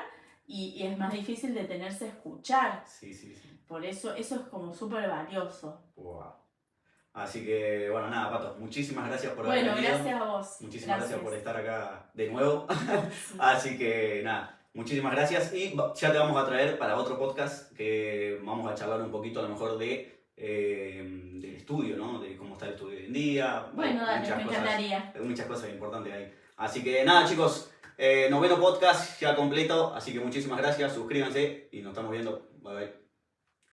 y es más difícil detenerse a escuchar. Sí. Por eso es como súper valioso. Wow. Así que, bueno, nada, Pato, muchísimas gracias por haber venido. Bueno, gracias a vos. Muchísimas gracias por estar acá de nuevo. Sí. Así que, nada, muchísimas gracias. Y ya te vamos a traer para otro podcast que vamos a charlar un poquito a lo mejor del estudio, ¿no? De cómo está el estudio hoy en día. Bueno, dale, me encantaría. Muchas cosas importantes ahí. Así que, nada, chicos, noveno podcast ya completo. Así que muchísimas gracias, suscríbanse y nos estamos viendo. Bye, bye.